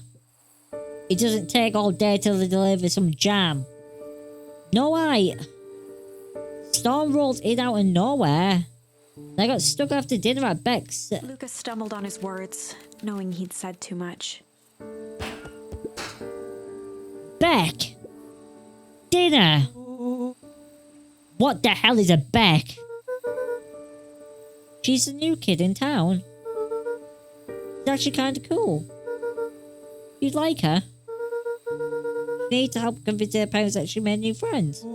It doesn't take all day to deliver some jam. No, storm rolled in out of nowhere. I got stuck after dinner at Beck's. Luca stumbled on his words, knowing he'd said too much. Beck? Dinner? What the hell is a Beck? She's a new kid in town. She's actually kind of cool. You'd like her. You need to help convince her parents that she made new friends.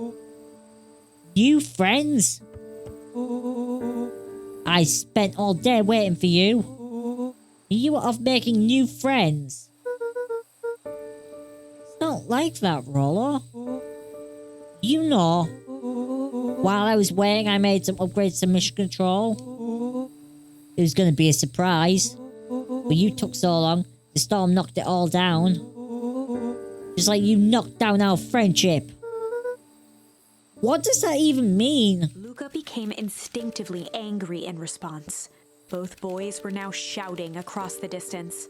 New friends? I spent all day waiting for you. You were off making new friends. It's not like that, Rollo. You know, while I was waiting, I made some upgrades to mission control. It was going to be a surprise. But you took so long, the storm knocked it all down. Just like you knocked down our friendship. What does that even mean? Luca became instinctively angry in response. Both boys were now shouting across the distance.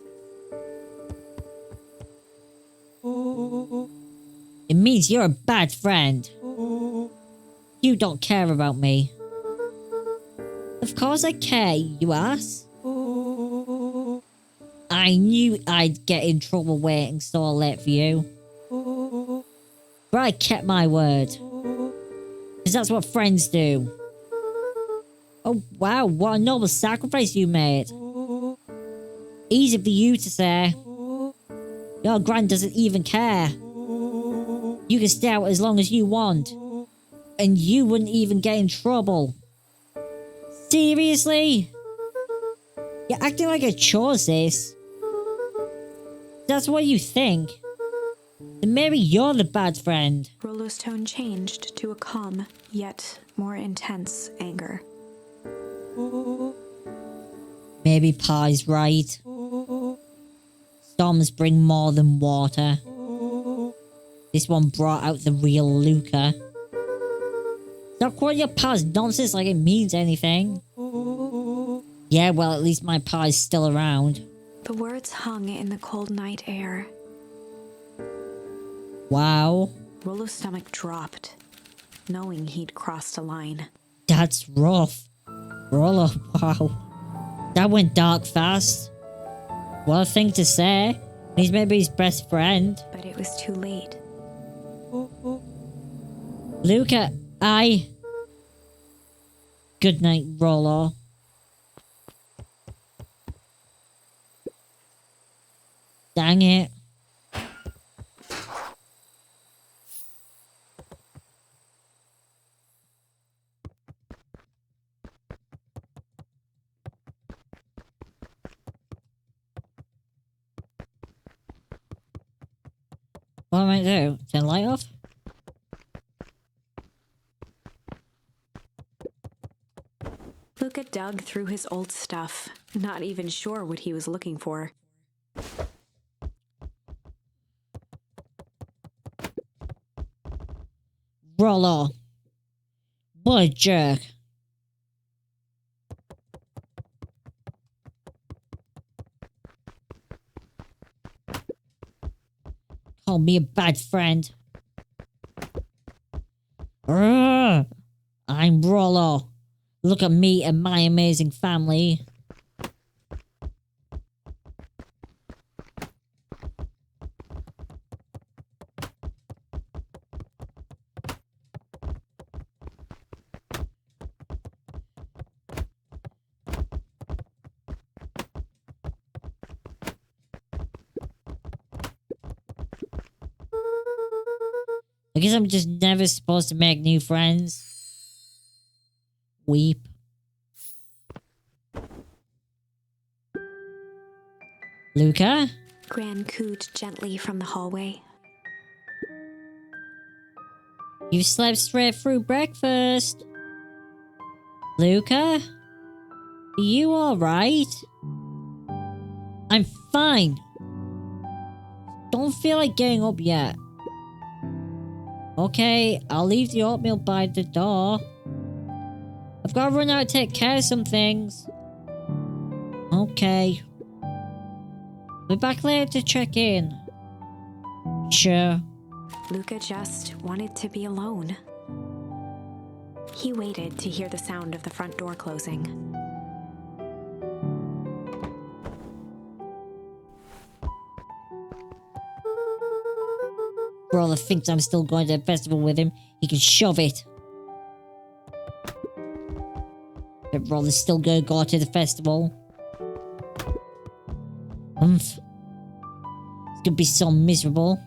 It means you're a bad friend. You don't care about me. Of course I care, you ass. I knew I'd get in trouble waiting so late for you. But I kept my word. Because that's what friends do. Oh wow, what a noble sacrifice you made. Easy for you to say. Your gran doesn't even care. You can stay out as long as you want. And you wouldn't even get in trouble. Seriously? You're acting like I chose this. That's what you think. Then maybe you're the bad friend. Rollo's tone changed to a calm, yet more intense anger. Maybe Pie's right. Storms bring more than water. This one brought out the real Luca. Stop quoting your pa's nonsense like it means anything. Yeah, well, at least my pa's still around. The words hung in the cold night air. Wow. Rollo's stomach dropped, knowing he'd crossed a line. That's rough. Rollo, wow. That went dark fast. What a thing to say. He's maybe his best friend. But it was too late. Luca, Good night, Rollo. Dang it. What am I do? Turn the light off? Luca dug through his old stuff, not even sure what he was looking for. Rollo. What a jerk. Call me a bad friend. Urgh. I'm Rollo. Look at me and my amazing family. I guess I'm just never supposed to make new friends. Weep. Luca? Gran cooed gently from the hallway. You slept straight through breakfast. Luca? Are you alright? I'm fine. Don't feel like getting up yet. Okay, I'll leave the oatmeal by the door. I've got to run out to take care of some things. Okay. Be back later to check in. Sure. Luca just wanted to be alone. He waited to hear the sound of the front door closing. Brother thinks I'm still going to the festival with him. He can shove it. But brother's still gonna go to the festival. It's gonna be so miserable.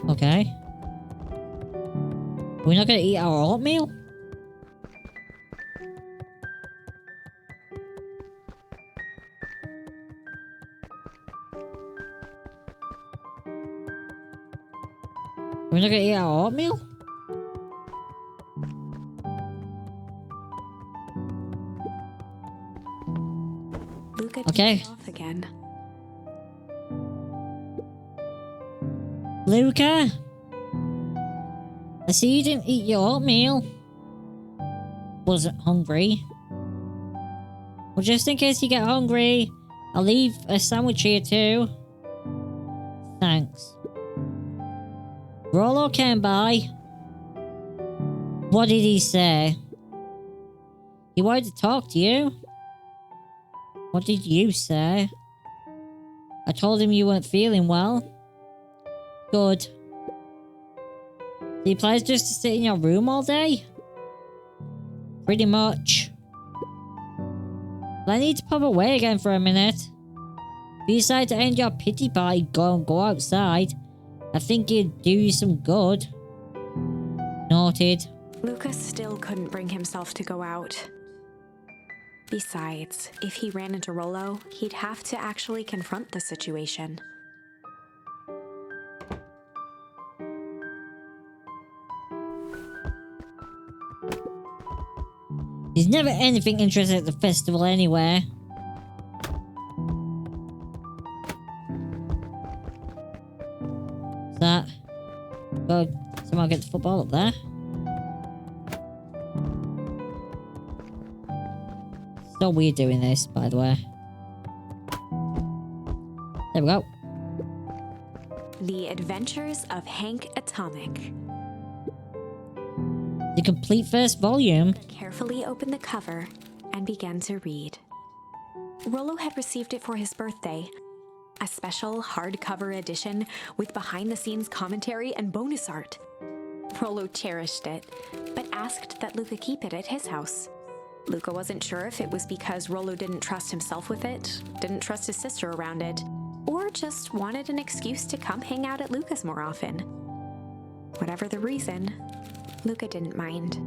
Okay. We're not gonna eat our oatmeal? We're not gonna eat our oatmeal? Luca Okay. dozed off again. Luca? I see you didn't eat your oatmeal. Wasn't hungry. Well, just in case you get hungry, I'll leave a sandwich here too. Thanks. Rollo came by. What did he say? He wanted to talk to you. What did you say? I told him you weren't feeling well. Good. Do you plan just to sit in your room all day? Pretty much. But I need to pop away again for a minute. If you decide to end your pity party, go outside. I think it'd do you some good. Noted. Luca still couldn't bring himself to go out. Besides, if he ran into Rollo, he'd have to actually confront the situation. There's never anything interesting at the festival anywhere. What's that? Go, someone get the football up there. So weird doing this, by the way. There we go. The Adventures of Hank Atomic. The complete first volume. Carefully opened the cover and began to read. Rollo had received it for his birthday. A special hardcover edition with behind-the-scenes commentary and bonus art. Rollo cherished it, but asked that Luca keep it at his house. Luca wasn't sure if it was because Rollo didn't trust himself with it, didn't trust his sister around it, or just wanted an excuse to come hang out at Luca's more often. Whatever the reason, Luca didn't mind.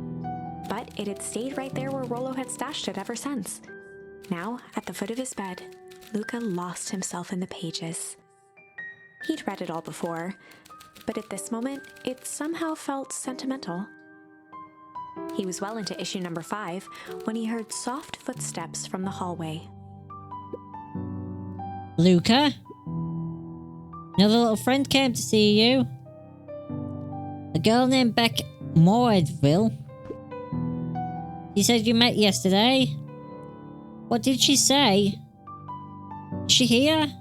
but it had stayed right there where Rollo had stashed it ever since. Now, at the foot of his bed, Luca lost himself in the pages. He'd read it all before, but at this moment, it somehow felt sentimental. He was well into issue number 5 when he heard soft footsteps from the hallway. Luca? Another little friend came to see you. A girl named Beck Moodwills. You said you met yesterday. What did she say? Is she here?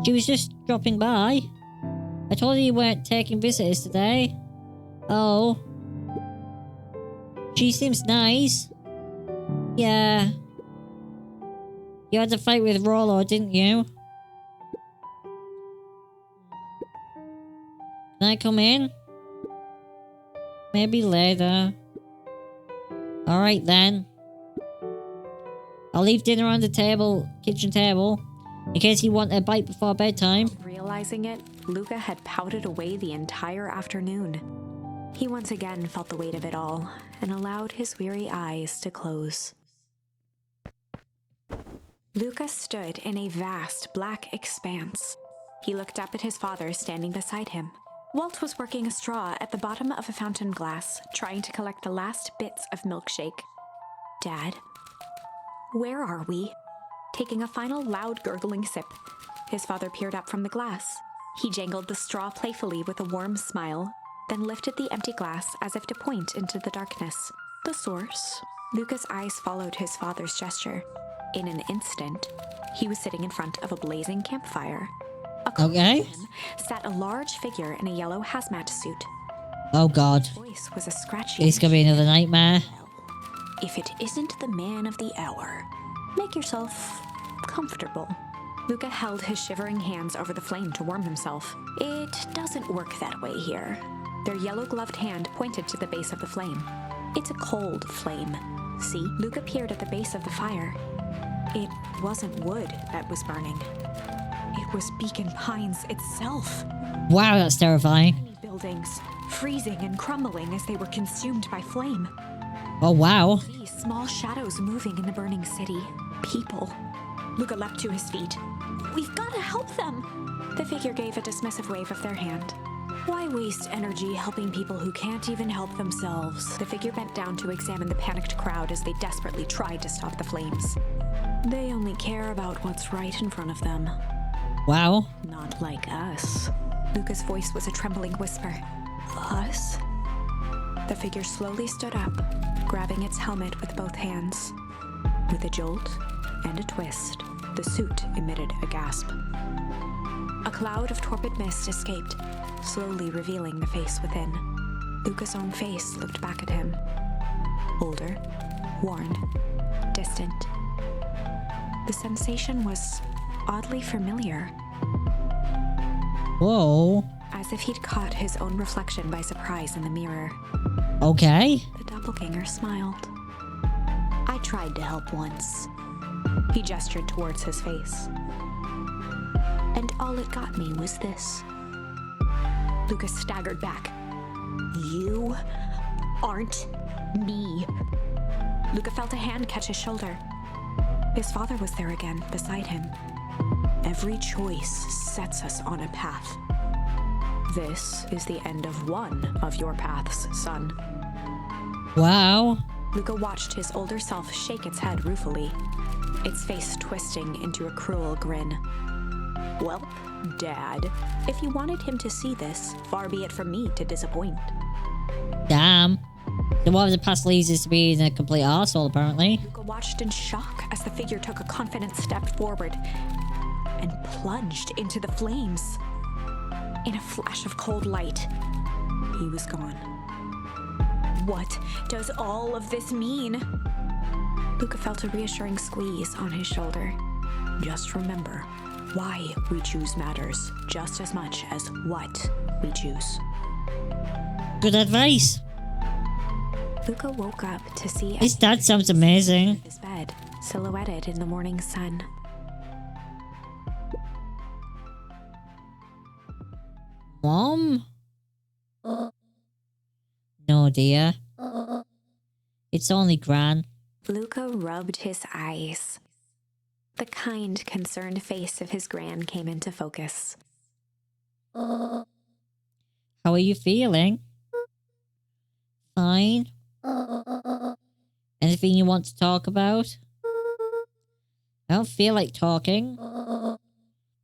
She was just dropping by. I told her you weren't taking visitors today. Oh. She seems nice. Yeah. You had a fight with Rollo, didn't you? Can I come in? Maybe later. Alright then. I'll leave dinner on the table, kitchen table, in case you want a bite before bedtime. Realizing it, Luca had pouted away the entire afternoon. He once again felt the weight of it all and allowed his weary eyes to close. Luca stood in a vast black expanse. He looked up at his father standing beside him. Walt was working a straw at the bottom of a fountain glass, trying to collect the last bits of milkshake. Dad, where are we? Taking a final loud gurgling sip, his father peered up from the glass. He jangled the straw playfully with a warm smile, then lifted the empty glass as if to point into the darkness. The source? Luca's eyes followed his father's gesture. In an instant, he was sitting in front of a blazing campfire. Across Okay. him sat a large figure in a yellow hazmat suit. Oh god. His voice was a scratchy. It's gonna be another nightmare. If it isn't the man of the hour, make yourself comfortable. Luca held his shivering hands over the flame to warm himself. It doesn't work that way here. Their yellow-gloved hand pointed to the base of the flame. It's a cold flame. See? Luca peered at the base of the fire. It wasn't wood that was burning. It was Beacon Pines itself. Wow, that's terrifying. Tiny buildings, freezing and crumbling as they were consumed by flame. Oh wow. These small shadows moving in the burning city. People. Luca leapt to his feet. We've got to help them! The figure gave a dismissive wave of their hand. Why waste energy helping people who can't even help themselves? The figure bent down to examine the panicked crowd as they desperately tried to stop the flames. They only care about what's right in front of them. Wow. Not like us. Luca's voice was a trembling whisper. Us? The figure slowly stood up, grabbing its helmet with both hands. With a jolt and a twist, the suit emitted a gasp. A cloud of torpid mist escaped, slowly revealing the face within. Luca's own face looked back at him. Older, worn, distant. The sensation was oddly familiar. Whoa. As if he'd caught his own reflection by surprise in the mirror. Okay. The doppelganger smiled. I tried to help once. He gestured towards his face. And all it got me was this. Lucas staggered back. You aren't me. Luca felt a hand catch his shoulder. His father was there again, beside him. Every choice sets us on a path. This is the end of one of your paths, son. Wow. Luca watched his older self shake its head ruefully, its face twisting into a cruel grin. Well, Dad, if you wanted him to see this, far be it from me to disappoint. Damn. So one of the past leads is to be a complete arsehole, apparently. Luca watched in shock as the figure took a confident step forward and plunged into the flames. In a flash of cold light, he was gone. What does all of this mean? Luca felt a reassuring squeeze on his shoulder. Just remember, why we choose matters just as much as what we choose. Good advice. Luca woke up to see His dad sounds amazing. his bed, silhouetted in the morning sun. Mom? No, dear. It's only Gran. Luca rubbed his eyes. The kind, concerned face of his gran came into focus. How are you feeling? Fine. Anything you want to talk about? I don't feel like talking.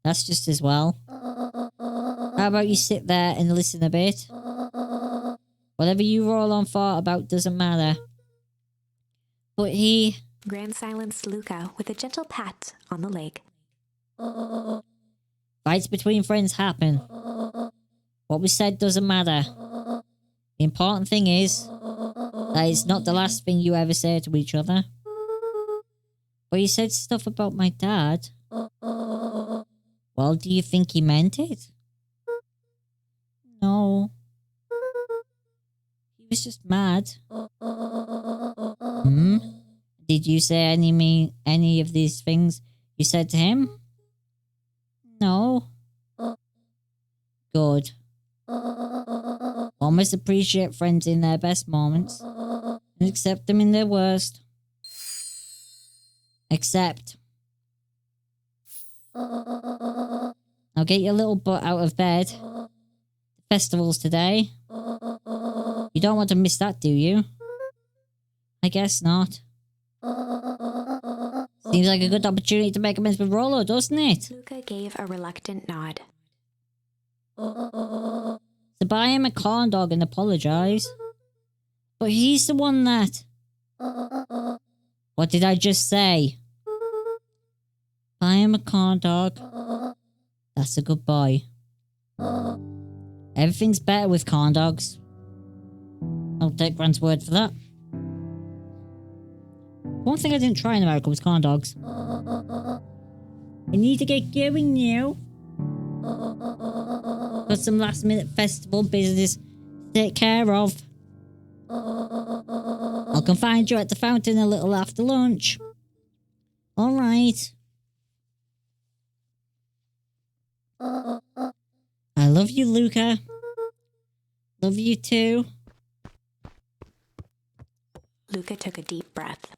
That's just as well. How about you sit there and listen a bit? Whatever you roll on thought about doesn't matter. But he... Gran silenced Luca with a gentle pat on the leg. Fights between friends happen. What was said doesn't matter. The important thing is that it's not the last thing you ever say to each other. But you said stuff about my dad. Well, do you think he meant it? No. He was just mad. Did you say any of these things you said to him? No. Good. Almost appreciate friends in their best moments and accept them in their worst. Accept. Now get your little butt out of bed. The festival's today. You don't want to miss that, do you? I guess not. Seems like a good opportunity to make amends with Rollo, doesn't it? Luca gave a reluctant nod. To buy him a corn dog and apologise. But he's the one that... What did I just say? Buy him a corn dog. That's a good boy. Everything's better with corn dogs. I'll take Grant's word for that. One thing I didn't try in America was corn dogs. I need to get going now. Got some last minute festival business to take care of. I'll come find you at the fountain a little after lunch. Alright. I love you, Luca. Love you too. Luca took a deep breath.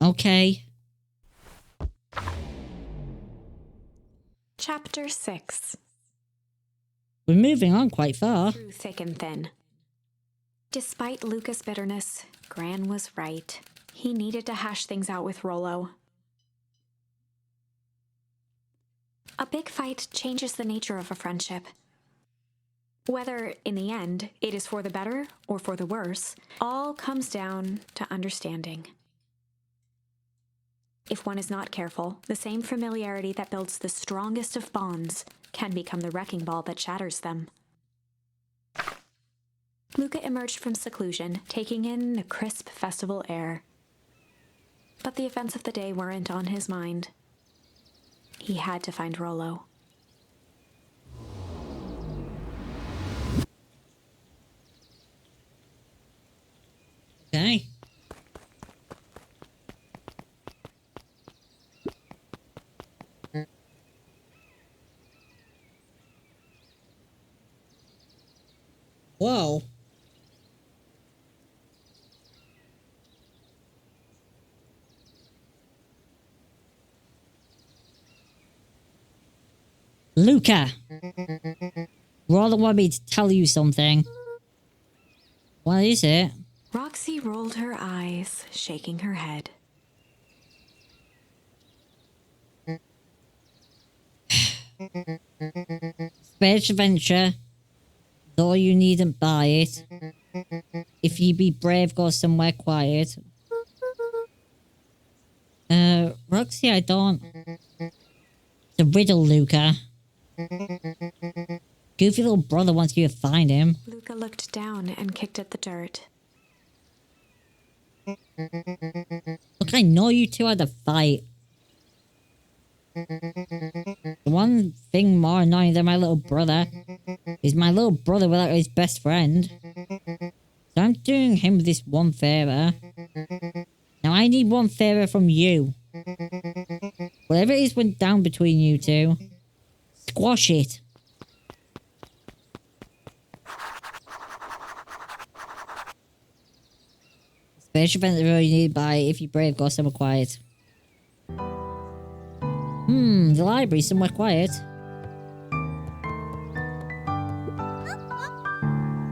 Okay. Chapter 6. We're moving on quite far. Through thick and thin. Despite Luca's bitterness, Gran was right. He needed to hash things out with Rollo. A big fight changes the nature of a friendship. Whether, in the end, it is for the better or for the worse, all comes down to understanding. If one is not careful, the same familiarity that builds the strongest of bonds can become the wrecking ball that shatters them. Luca emerged from seclusion, taking in the crisp festival air. But the events of the day weren't on his mind. He had to find Rollo. Okay. Whoa. Luca! Rollo wanted me to tell you something. What is it? Roxy rolled her eyes, shaking her head. Space adventure. Though you needn't buy it. If you be brave, go somewhere quiet. Roxy, I don't... It's a riddle, Luca. Goofy little brother wants you to find him. Luca looked down and kicked at the dirt. Look, I know you two had a fight. The one thing more annoying than my little brother is my little brother without his best friend. So I'm doing him this one favour. Now I need one favour from you. Whatever it is went down between you two, squash it. Special event that really needed by if you brave, go somewhere quiet. The library's somewhere quiet.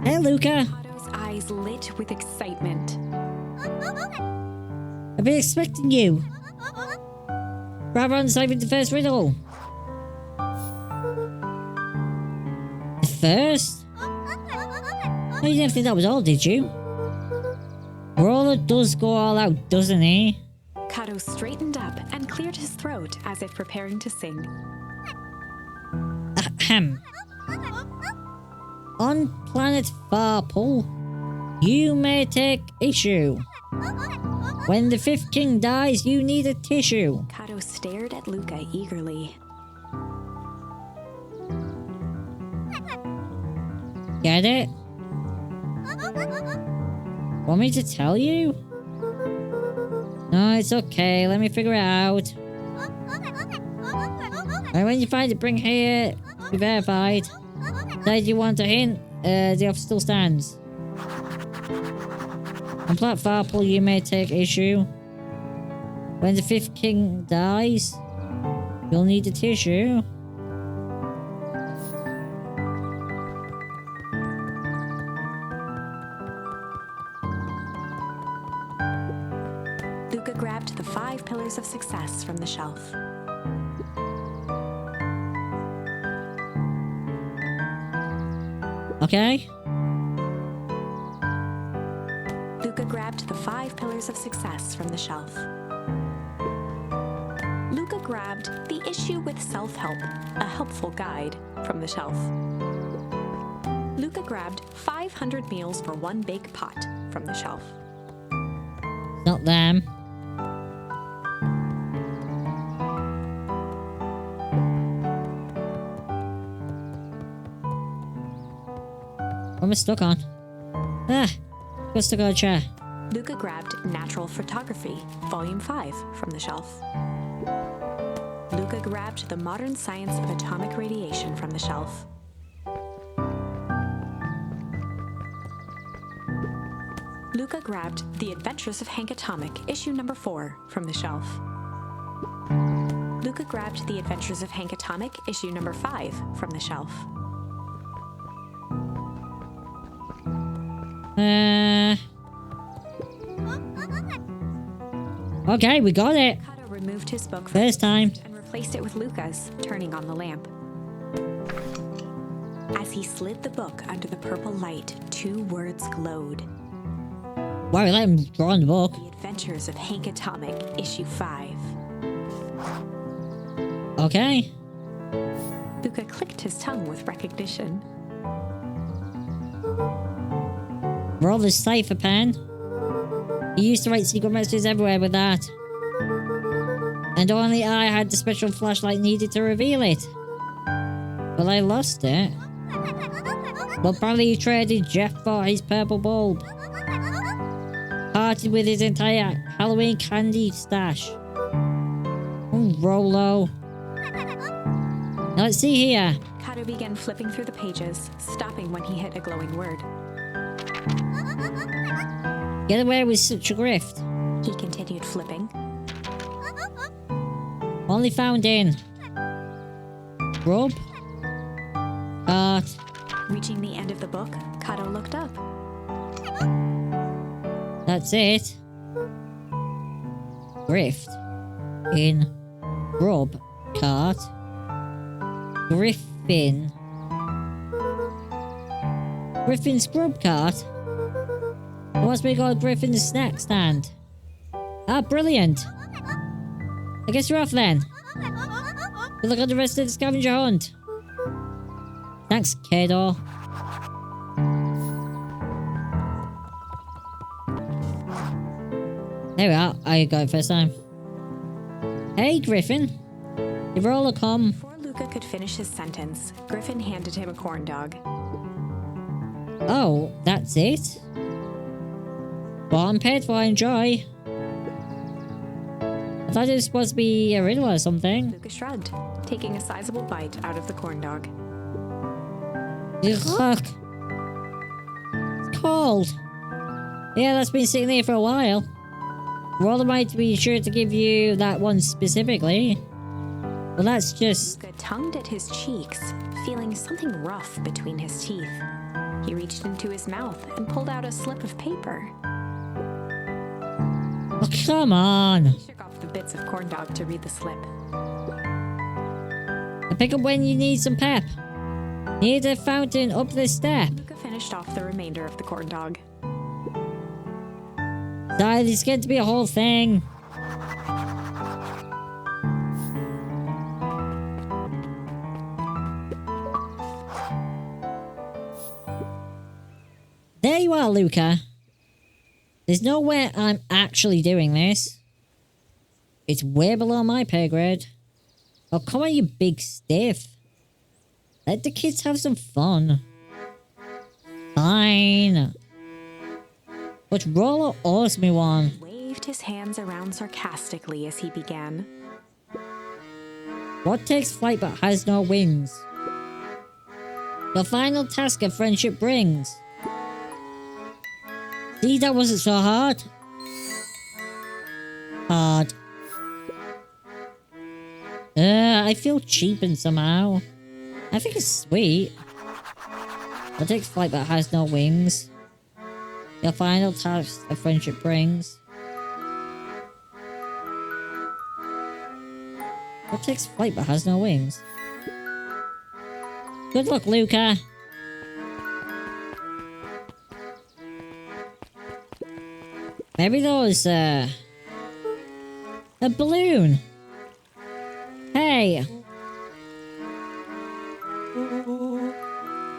Hey, Luca. Otto's eyes lit with excitement. I've been expecting you. Grab on solving the first riddle. The first? Oh, you didn't think that was all, did you? Roller does go all out, doesn't he? Kato straightened up and cleared his throat as if preparing to sing. Ahem. On planet Farpole, you may take issue. When the fifth king dies, you need a tissue. Kato stared at Luca eagerly. Get it? Want me to tell you? No, it's okay. Let me figure it out. And when you find it, bring here to be verified. Say you want a hint, the offer still stands. On Planet Farpole, you may take issue. When the fifth king dies, you'll need a tissue. Luca grabbed the 5 pillars of success from the shelf. Okay? Luca grabbed the 5 pillars of success from the shelf. Luca grabbed The Issue with Self-Help, a helpful guide, from the shelf. Luca grabbed 500 meals for 1 big pot from the shelf. Not them. What am I stuck on? Ah! Got stuck on a chair. Luca grabbed Natural Photography, Volume 5, from the shelf. Luca grabbed The Modern Science of Atomic Radiation from the shelf. Luca grabbed The Adventures of Hank Atomic, issue number 4, from the shelf. Luca grabbed The Adventures of Hank Atomic, issue number 5, from the shelf. Okay, we got it. Kato removed his book First time. and replaced it with Luca's, turning on the lamp. As he slid the book under the purple light, 2 words glowed. Why we let him draw on the book? The Adventures of Hank Atomic, issue 5. Okay. Luca clicked his tongue with recognition. Roll the cipher pen. He used to write secret messages everywhere with that. And only I had the special flashlight needed to reveal it. Well, I lost it. Well, probably he traded Jeff for his purple bulb. Parted with his entire Halloween candy stash. Oh, Rolo. Now let's see here. Kato began flipping through the pages, stopping when he hit a glowing word. Get away with such a grift. He continued flipping. Only found in Grub, Cart. Reaching the end of the book, Kato looked up. That's it. Grift in Grub, Cart, Griffin. Griffin's Grub Cart? It must be called Griffin's Snack Stand. Ah, brilliant. I guess you're off then. Good luck on the rest of the scavenger hunt. Thanks, Kato. There we are. I got it first time. Hey, Griffin. Did Roller come? Before Luca could finish his sentence, Griffin handed him a corn dog. Oh, that's it? Well, I'm paid for, enjoy. I thought it was supposed to be a riddle or something. Luca shrugged, taking a sizable bite out of the corn dog. Ugh. It's cold. Yeah, that's been sitting there for a while. Roller might be sure to give you that one specifically. Well, that's just... Luca tongued at his cheeks, feeling something rough between his teeth. He reached into his mouth and pulled out a slip of paper. Oh, come on. He shook off the bits of corn dog to read the slip. I pick up when you need some pep. Near the fountain up the step. Luca finished off the remainder of the corn dog. Sorry, this is going to be a whole thing. There you are, Luca. There's no way I'm actually doing this. It's way below my pay grade. Oh, come on, you big stiff. Let the kids have some fun. Fine. But Rollo owes me one. Waved his hands around sarcastically as he began. What takes flight but has no wings? The final task of friendship brings. See, that wasn't so hard. Hard. I feel cheapened somehow. I think it's sweet. What takes flight but has no wings? The final task a friendship brings. What takes flight but has no wings? Good luck, Luca. Maybe those, a balloon. Hey.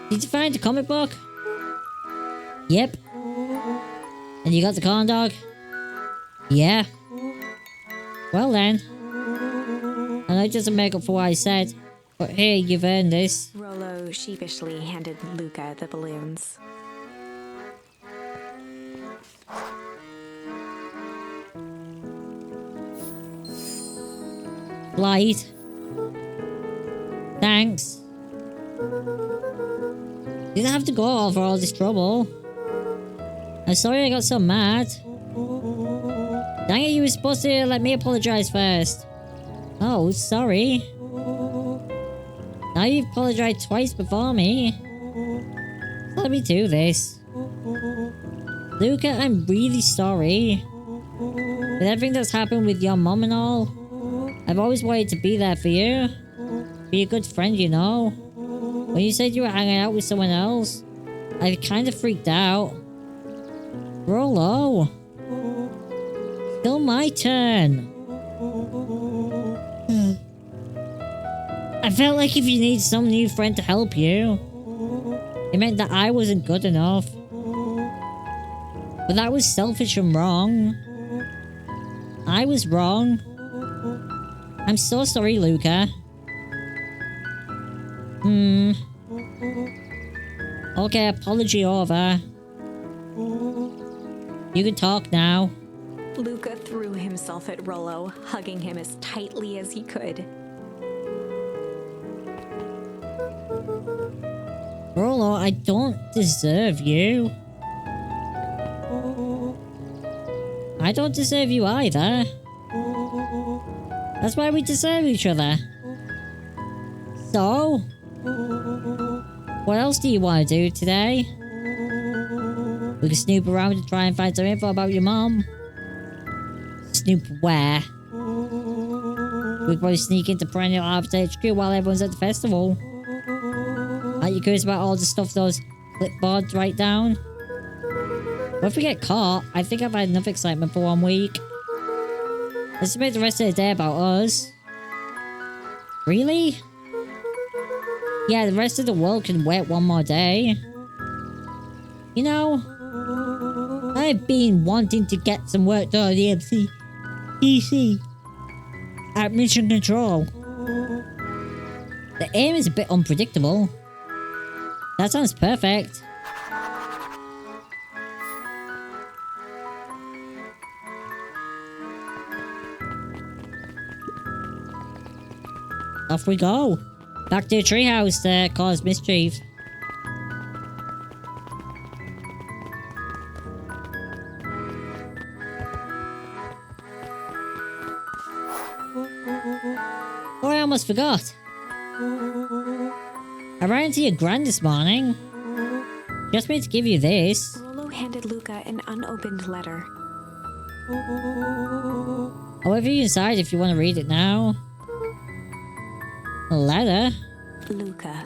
Did you find a comic book? Yep. And you got the corn dog? Yeah. Well then. I know it doesn't make up for what I said, but here, you've earned this. Rollo sheepishly handed Luca the balloons. Light. Thanks. You didn't have to go over all this trouble. I'm sorry I got so mad. Dang it, you were supposed to let me apologize first. Oh, sorry. Now you've apologized twice before me. Let me do this. Luca, I'm really sorry. With everything that's happened with your mom and all, I've always wanted to be there for you. Be a good friend, you know. When you said you were hanging out with someone else, I kind of freaked out. Rollo. Still my turn. I felt like if you need some new friend to help you, it meant that I wasn't good enough. But that was selfish and wrong. I was wrong. I'm so sorry, Luca. Okay, apology over. You can talk now. Luca threw himself at Rollo, hugging him as tightly as he could. Rollo, I don't deserve you. I don't deserve you either. That's why we deserve each other. So, what else do you want to do today? We can snoop around and try and find some info about your mom. Snoop where? We can probably sneak into Perennial Harvest HQ while everyone's at the festival. Aren't you curious about all the stuff those clipboards write down? What if we get caught? I think I've had enough excitement for 1 week. Let's make the rest of the day about us. Really? Yeah, the rest of the world can wait 1 more day. You know, I've been wanting to get some work done on the DC at Mission Control. The aim is a bit unpredictable. That sounds perfect. Off we go. Back to the treehouse to cause mischief. Oh, I almost forgot. I ran into your gran this morning. She asked me to give you this. Rollo handed Luca an unopened letter. I'll leave you inside if you want to read it now. A letter? Luca,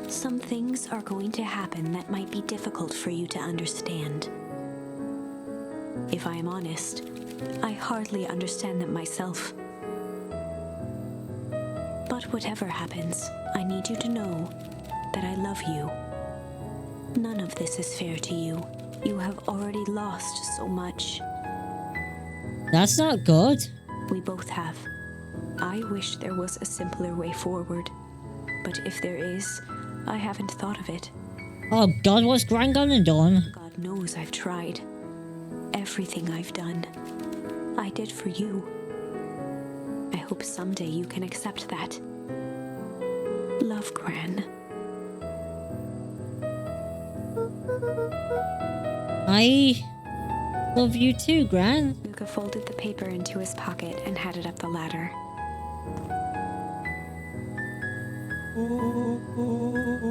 some things are going to happen that might be difficult for you to understand. If I am honest, I hardly understand them myself. But whatever happens, I need you to know that I love you. None of this is fair to you. You have already lost so much. That's not good. We both have. I wish there was a simpler way forward. But if there is, I haven't thought of it. Oh god, what's Gran gone and done? God knows I've tried. Everything I've done, I did for you. I hope someday you can accept that. Love, Gran. I love you too, Gran. Luca folded the paper into his pocket and headed up the ladder.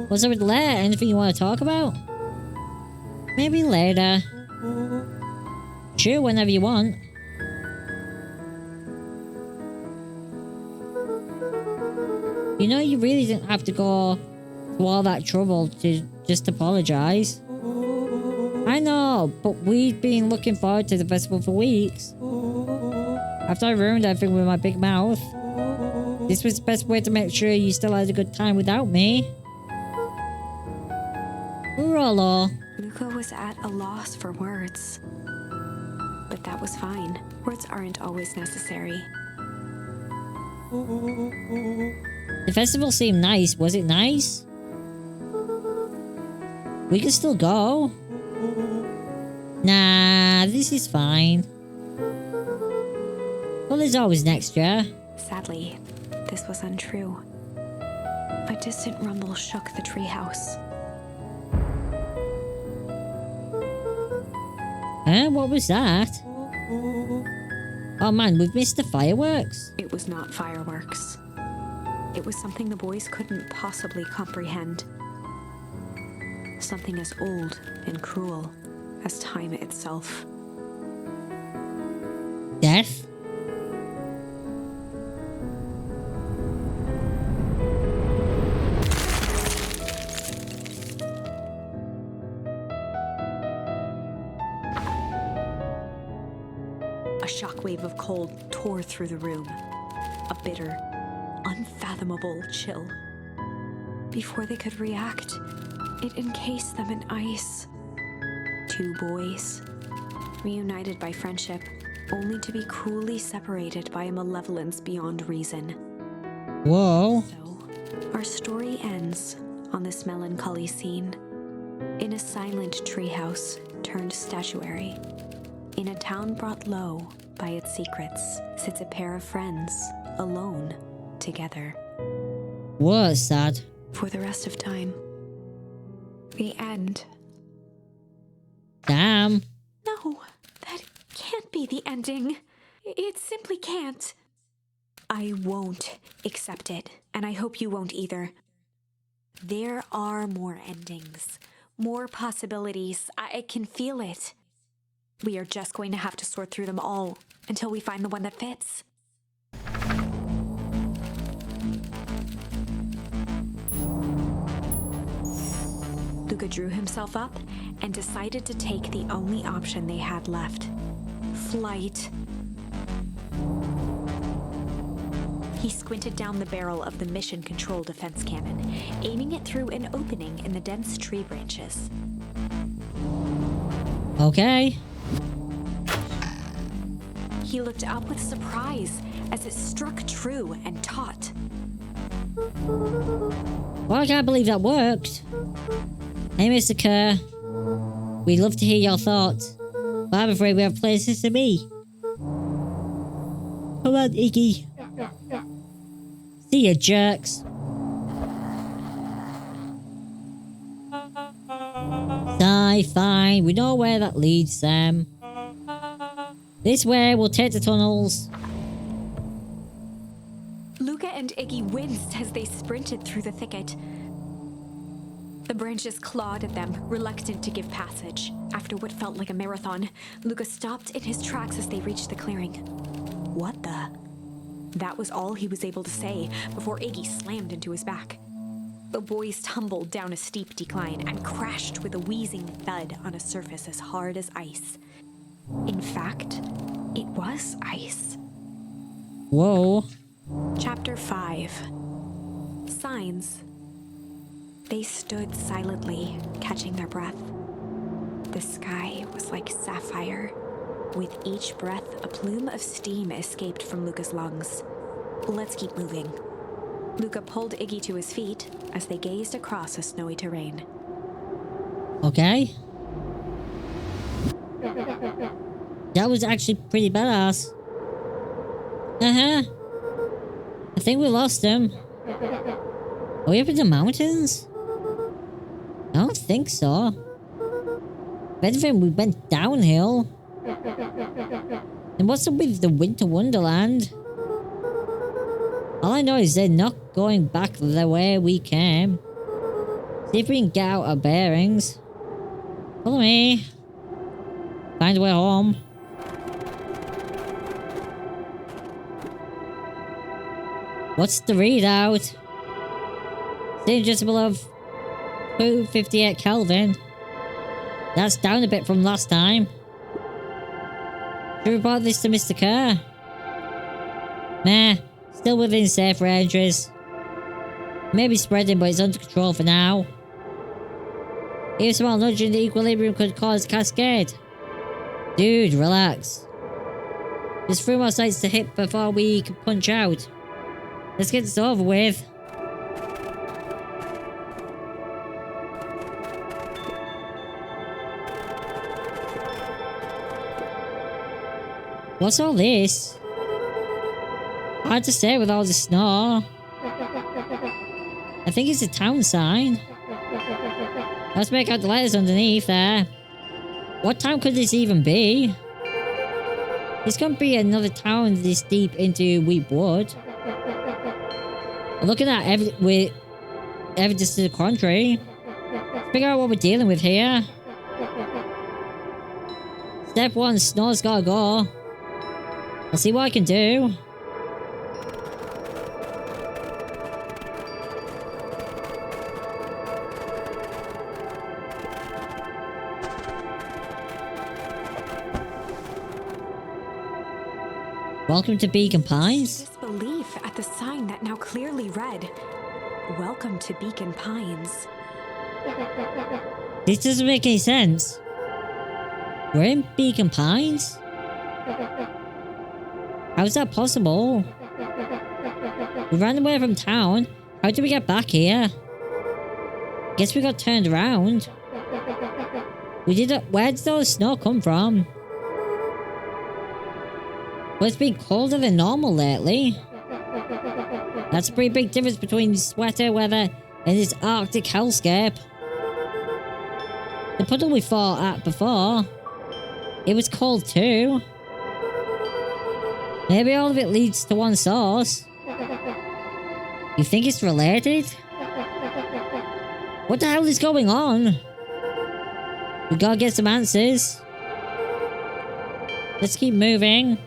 What's up with the letter? Anything you want to talk about? Maybe later. Sure, whenever you want. You know, you really didn't have to go to all that trouble to just apologize. I know, but we've been looking forward to the festival for weeks. After I ruined everything with my big mouth, this was the best way to make sure you still had a good time without me. Rollo. Luca was at a loss for words. But that was fine. Words aren't always necessary. The festival seemed nice. Was it nice? We can still go. Nah, this is fine. Well, there's always next year. Sadly, this was untrue. A distant rumble shook the treehouse. Huh? What was that? Oh man, we've missed the fireworks. It was not fireworks. It was something the boys couldn't possibly comprehend. Something as old and cruel as time itself. Death? A shockwave of cold tore through the room. A bitter, unfathomable chill. Before they could react, it encased them in ice. Two boys, reunited by friendship, only to be cruelly separated by a malevolence beyond reason. Whoa. So, our story ends on this melancholy scene. In a silent treehouse turned statuary, in a town brought low by its secrets, sits a pair of friends, alone, together. What's sad? For the rest of time. The end. Damn. No, that can't be the ending. It simply can't. I won't accept it, and I hope you won't either. There are more endings, more possibilities. I can feel it. We are just going to have to sort through them all until we find the one that fits. Luca drew himself up and decided to take the only option they had left. Flight. He squinted down the barrel of the mission control defense cannon, aiming it through an opening in the dense tree branches. Okay. He looked up with surprise as it struck true and taut. Well, I can't believe that worked. Hey, Mr. Kerr. We'd love to hear your thoughts, but I'm afraid we have places to be. Come on, Iggy. See ya, jerks. Fine. We know where that leads, Sam. This way, we'll take the tunnels. and Iggy winced as they sprinted through the thicket. The branches clawed at them, reluctant to give passage. After what felt like a marathon, Luca stopped in his tracks as they reached the clearing. What the? That was all he was able to say before Iggy slammed into his back. The boys tumbled down a steep decline and crashed with a wheezing thud on a surface as hard as ice. In fact, it was ice. Whoa. Chapter 5. Signs. They stood silently, catching their breath. The sky was like sapphire. With each breath, a plume of steam escaped from Luca's lungs. Let's keep moving. Luca pulled Iggy to his feet as they gazed across a snowy terrain. Okay. That was actually pretty badass. Uh-huh. I think we lost him. Are we up in the mountains? I don't think so. If anything, we went downhill. And what's up with the Winter Wonderland? All I know is they're not going back the way we came. See if we can get out our bearings. Follow me. Find a way home. What's the readout? Still just above 258 Kelvin. That's down a bit from last time. Should we report this to Mr. Kerr? Meh. Still within safe ranges. Maybe spreading, but it's under control for now. Even a small nudge in the equilibrium could cause a cascade. Dude, relax. There's 3 more sites to hit before we can punch out. Let's get this over with. What's all this? Hard to say with all the snow. I think it's a town sign. Let's make out the letters underneath there. What town could this even be? This can't be another town this deep into Wheatwood. Looking at evidence to the contrary. Let's figure out what we're dealing with here. Step 1, snow's gotta go. I'll see what I can do. Welcome to Beacon Pines. Disbelief at the sign that now clearly read, "Welcome to Beacon Pines." This doesn't make any sense. We're in Beacon Pines? How's that possible? We ran away from town. How did we get back here? Guess we got turned around. Where did all the snow come from? Well, it's been colder than normal lately. That's a pretty big difference between sweater weather and this Arctic hellscape. The puddle we fought at before, it was cold too. Maybe all of it leads to one source. You think it's related? What the hell is going on? We gotta get some answers. Let's keep moving.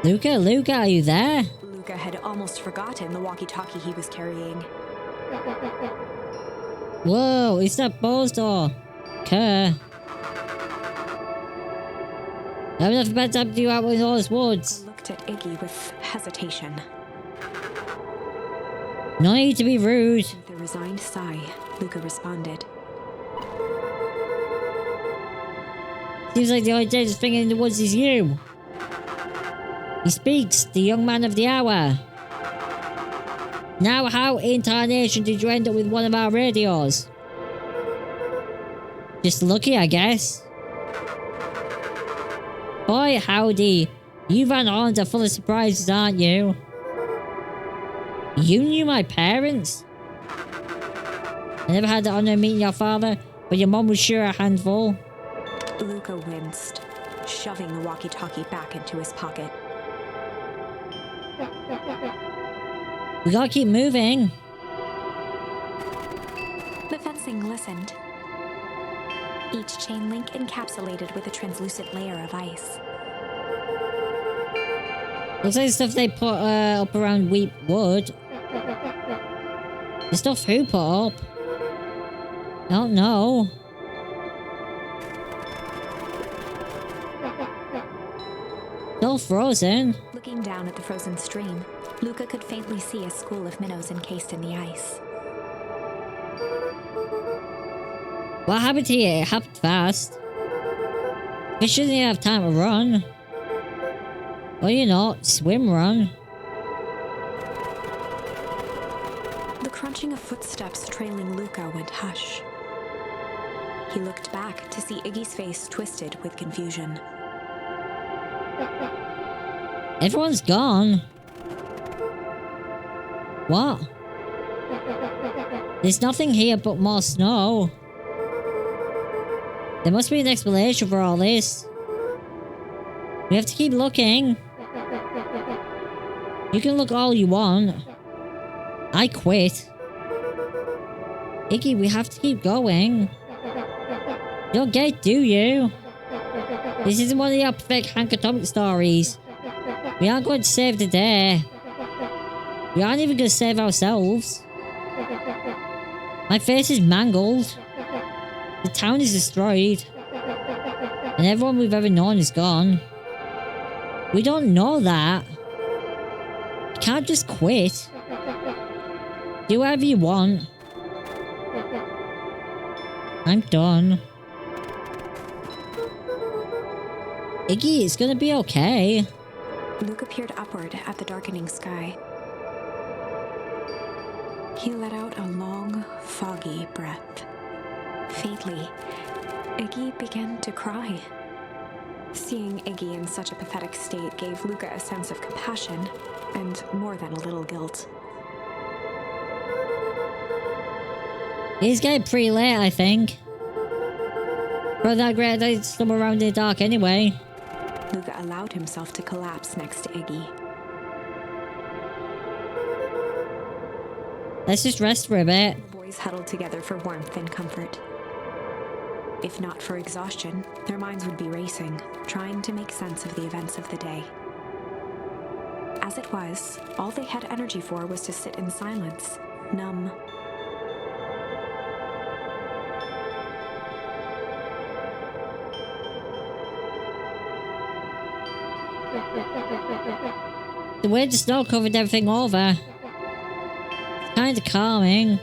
Luca, are you there? Luca had almost forgotten the walkie-talkie he was carrying. Whoa, is that Bose or Kerr? I have enough bad time to do out in all those woods. I looked at Iggy with hesitation. No need to be rude. With a resigned sigh, Luca responded. Seems like the only dangerous thing in the woods is you. He speaks, the young man of the hour. Now, how in tarnation did you end up with one of our radios? Just lucky, I guess. Boy, howdy. You Van Horns are full of surprises, aren't you? You knew my parents? I never had the honor of meeting your father, but your mom was sure a handful. Luca winced, shoving the walkie-talkie back into his pocket. We gotta keep moving. The fencing listened, each chain link encapsulated with a translucent layer of ice. Looks like the stuff they put up around wheat wood. The stuff who put up? I don't know. Still frozen. Looking down at the frozen stream, Luca could faintly see a school of minnows encased in the ice. What happened here? It happened fast. Fish didn't even have time to run. Well, you know, swim run. The crunching of footsteps trailing Luca went hush. He looked back to see Iggy's face twisted with confusion. Everyone's gone. What? There's nothing here but more snow. There must be an explanation for all this. We have to keep looking. You can look all you want. I quit. Iggy, we have to keep going. You don't get it, do you? This isn't one of your perfect Hank Atomic stories. We aren't going to save the day. We aren't even going to save ourselves. My face is mangled. The town is destroyed. And everyone we've ever known is gone. We don't know that. You can't just quit. Do whatever you want. I'm done. Iggy, it's gonna be okay. Luca peered upward at the darkening sky. He let out a long, foggy breath. Faintly, Iggy began to cry. Seeing Iggy in such a pathetic state gave Luca a sense of compassion and more than a little guilt. It's getting pretty late, I think. But that great idea to stumble around in the dark anyway. Luca allowed himself to collapse next to Iggy. Let's just rest for a bit. The boys huddled together for warmth and comfort. If not for exhaustion, their minds would be racing, trying to make sense of the events of the day. As it was, all they had energy for was to sit in silence, numb. The way the snow covered everything over. It's kind of calming.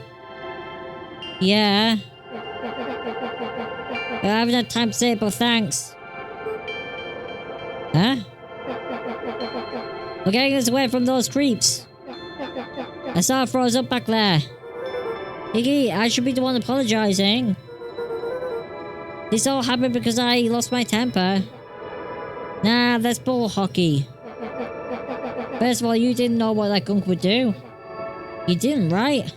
Yeah. I haven't had time to say it, but thanks. Huh? We're getting us away from those creeps. I saw it froze up back there. Iggy, I should be the one apologizing. This all happened because I lost my temper. Nah, that's bull hockey. First of all, you didn't know what that gunk would do. You didn't, right?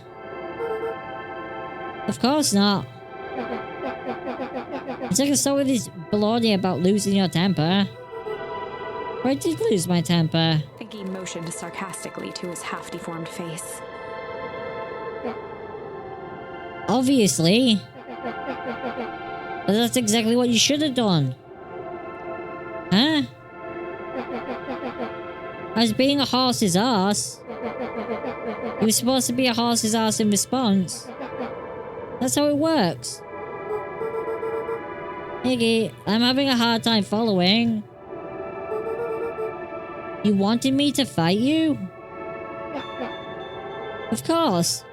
Of course not. It's like a start with this baloney about losing your temper. I did lose my temper. Iggy motioned sarcastically to his half-deformed face. Obviously. But that's exactly what you should have done. Huh? As being a horse's ass. You were supposed to be a horse's ass in response. That's how it works. Iggy, I'm having a hard time following. You wanted me to fight you? Of course.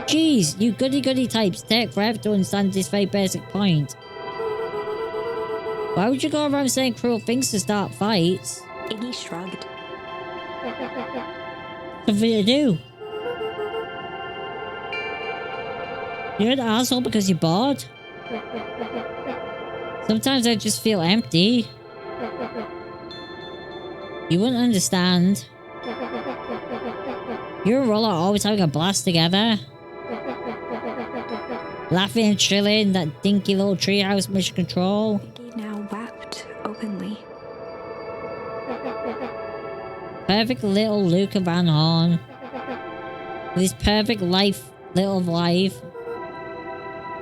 Jeez, you goody-goody types take forever to understand this very basic point. Why would you go around saying cruel things to start fights? Iggy shrugged. Something to do. You're an asshole because you're bored? Sometimes I just feel empty. You wouldn't understand. You and Rolla are always having a blast together. Laughing and chilling, that dinky little treehouse mission control. Iggy now wept openly. Perfect little Luca Van Horn. With his perfect life, little life.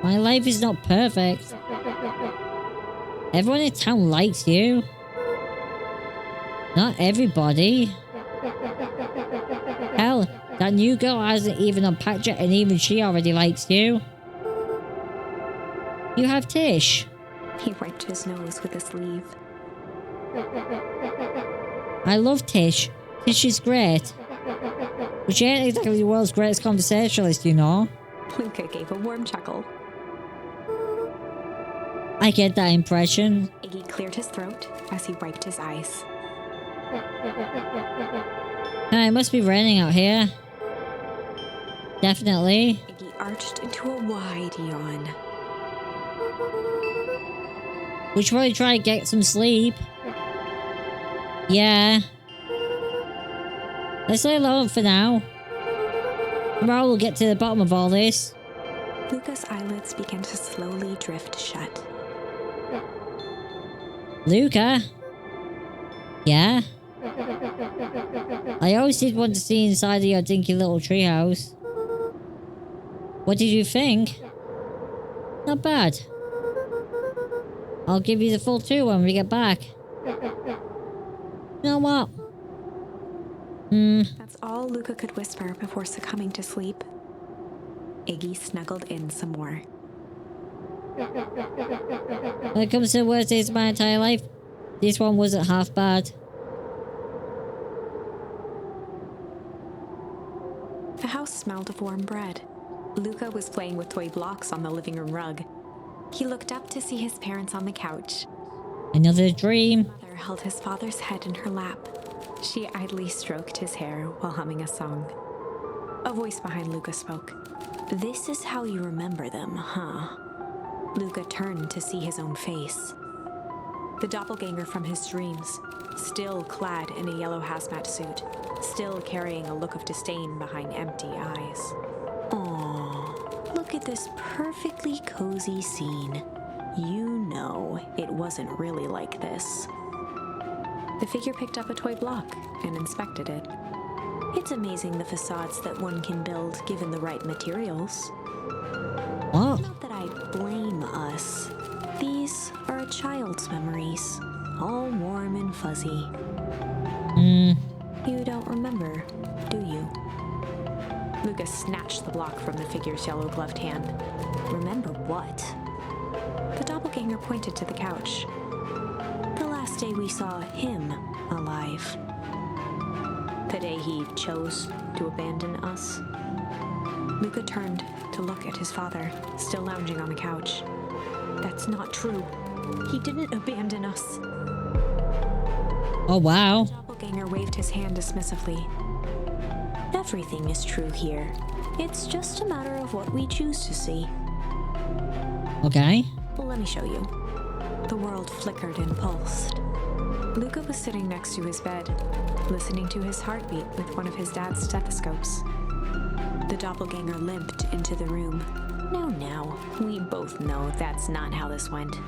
My life is not perfect. Everyone in town likes you. Not everybody. Hell, that new girl hasn't even unpacked yet and even she already likes you. You have Tish. He wiped his nose with his sleeve. I love Tish. Tish is great. But she ain't exactly the world's greatest conversationalist, you know. Luca gave a warm chuckle. I get that impression. Iggy cleared his throat as he wiped his eyes. It must be raining out here. Definitely. Iggy arched into a wide yawn. We should probably try to get some sleep. Yeah. Let's lay low for now. Tomorrow we'll get to the bottom of all this. Luca's eyelids began to slowly drift shut. Luca? Yeah? I always did want to see inside of your dinky little treehouse. What did you think? Not bad. I'll give you the full tour when we get back. You know what? That's all Luca could whisper before succumbing to sleep. Iggy snuggled in some more. When it comes to the worst days of my entire life, this one wasn't half bad. The house smelled of warm bread. Luca was playing with toy blocks on the living room rug. He looked up to see his parents on the couch. Another dream. Mother held his father's head in her lap. She idly stroked his hair while humming a song. A voice behind Luca spoke. "This is how you remember them, huh?" Luca turned to see his own face. The doppelganger from his dreams, still clad in a yellow hazmat suit, still carrying a look of disdain behind empty eyes. "Aw, look at this perfectly cozy scene. You know it wasn't really like this." The figure picked up a toy block and inspected it. "It's amazing the facades that one can build given the right materials." What? Not that I blame us. These are a child's memories, all warm and fuzzy. You don't remember, do you? Lucas snatched the block from the figure's yellow-gloved hand. "Remember what?" The doppelganger pointed to the couch. "The last day we saw him alive. The day he chose to abandon us." Luca turned to look at his father, still lounging on the couch. "That's not true. He didn't abandon us." Oh, wow. The doppelganger waved his hand dismissively. "Everything is true here. It's just a matter of what we choose to see." Okay. "Let me show you." The world flickered and pulsed. Luca was sitting next to his bed, listening to his heartbeat with one of his dad's stethoscopes. The doppelganger limped into the room. Now, we both know that's not how this went."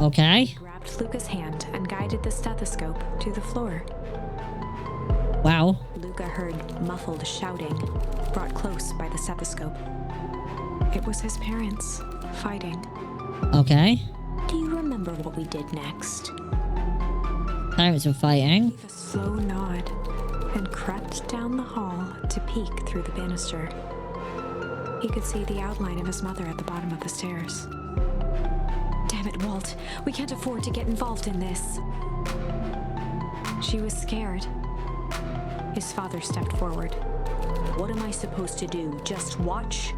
Okay. He grabbed Luca's hand and guided the stethoscope to the floor. Wow. Luca heard muffled shouting, brought close by the stethoscope. It was his parents, fighting. Okay. "Do you remember what we did next?" Parents were fighting. Gave a slow nod and crept down the hall to peek through the banister. He could see the outline of his mother at the bottom of the stairs. "Damn it, Walt. We can't afford to get involved in this." She was scared. His father stepped forward. "What am I supposed to do? Just watch?"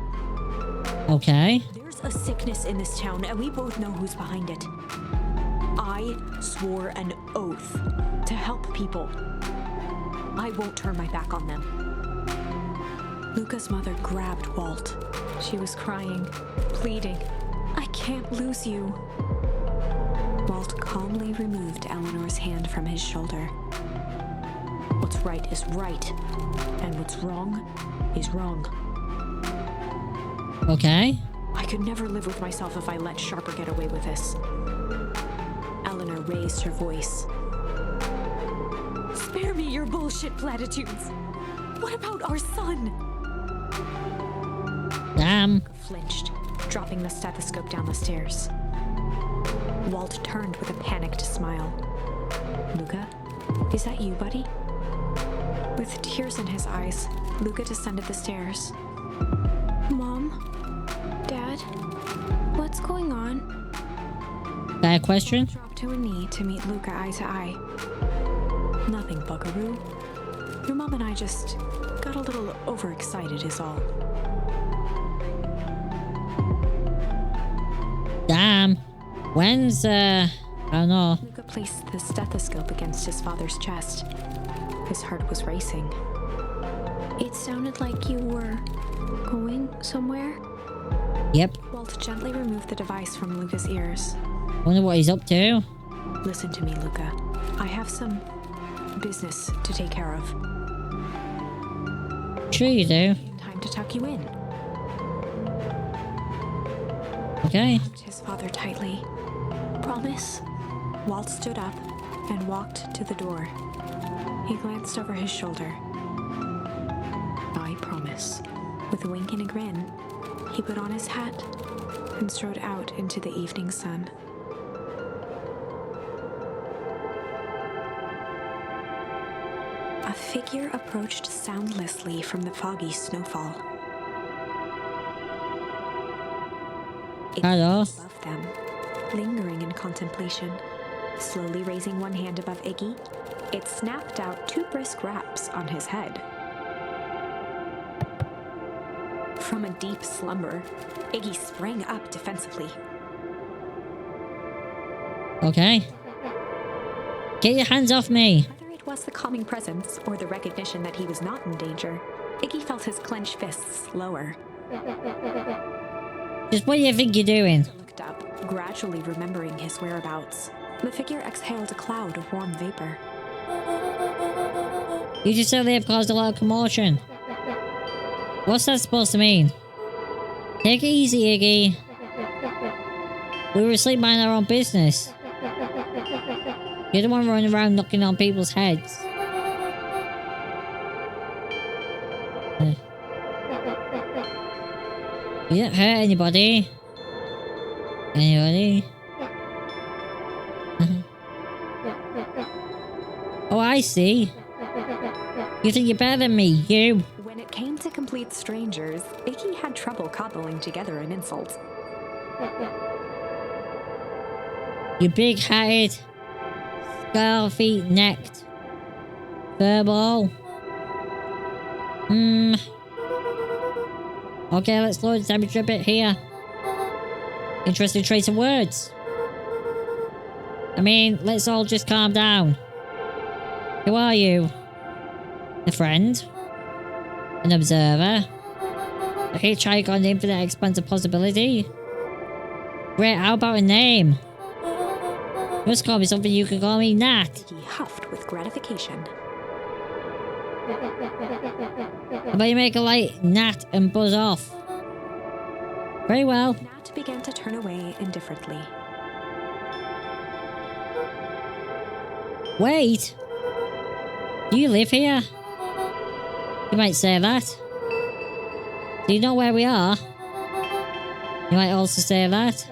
Okay. "There's a sickness in this town, and we both know who's behind it. I swore an oath to help people. I won't turn my back on them." Luca's mother grabbed Walt. She was crying, pleading, "I can't lose you." Walt calmly removed Eleanor's hand from his shoulder. "What's right is right, and what's wrong is wrong." Okay. I could never live with myself if I let Sharper get away with this. Eleanor raised her voice. Spare me your bullshit platitudes. What about our son? Damn. Flinched, dropping the stethoscope down the stairs. Walt turned with a panicked smile. Luca, is that you, buddy? With tears in his eyes, Luca descended the stairs. Mom? Dad? What's going on? Got a question? Dropped to a knee to meet Luca eye to eye. Nothing, buckaroo. Your mom and I just got a little overexcited is all. Damn. When's, I don't know. Luca placed the stethoscope against his father's chest. His heart was racing. It sounded like you were going somewhere? Yep. Walt gently removed the device from Luca's ears. Wonder what he's up to. Listen to me, Luca. I have some business to take care of. Sure you do. Time to tuck you in. Okay. Hugged his father tightly. Promise? Walt stood up and walked to the door. He glanced over his shoulder. I promise. With a wink and a grin, he put on his hat and strode out into the evening sun. A figure approached soundlessly from the foggy snowfall. It Hello. was above them, lingering in contemplation. Slowly raising one hand above Iggy, it snapped out 2 brisk raps on his head. From a deep slumber, Iggy sprang up defensively. Okay. Get your hands off me. Whether it was the calming presence or the recognition that he was not in danger, Iggy felt his clenched fists lower. Just what do you think you're doing? Looked up, gradually remembering his whereabouts. The figure exhaled a cloud of warm vapor. You just said they've caused a lot of commotion. What's that supposed to mean? Take it easy, Iggy. We were asleep minding our own business. You're the one running around knocking on people's heads. You didn't hurt anybody. Anybody? Oh, I see. You think you're better than me, you? When it came to complete strangers, Iggy had trouble cobbling together an insult. You big-hatted, scarfy-necked furball. Okay, let's lower the temperature a bit here. Interesting trace of words. I mean, let's all just calm down. Who are you? A friend? An observer? A hitchhiker on the infinite expanse of possibility? Great, how about a name? You must call me something you can call me Nat. Iggy huffed with gratification. How about you make a light Nat and buzz off? Very well. Nat began to turn away indifferently. Wait. Do you live here? You might say that. Do you know where we are? You might also say that.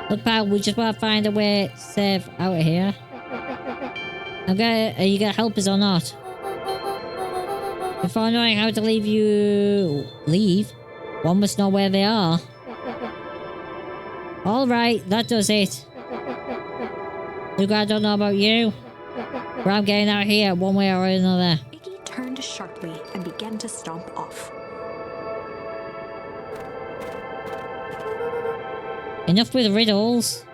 Look, pal, we just want to find a way safe out of here. Are you gonna help us or not? Before knowing how to leave, one must know where they are. Alright, that does it. Look, I don't know about you, but I'm getting out of here one way or another. Iggy turned sharply and began to stomp off. Enough with riddles.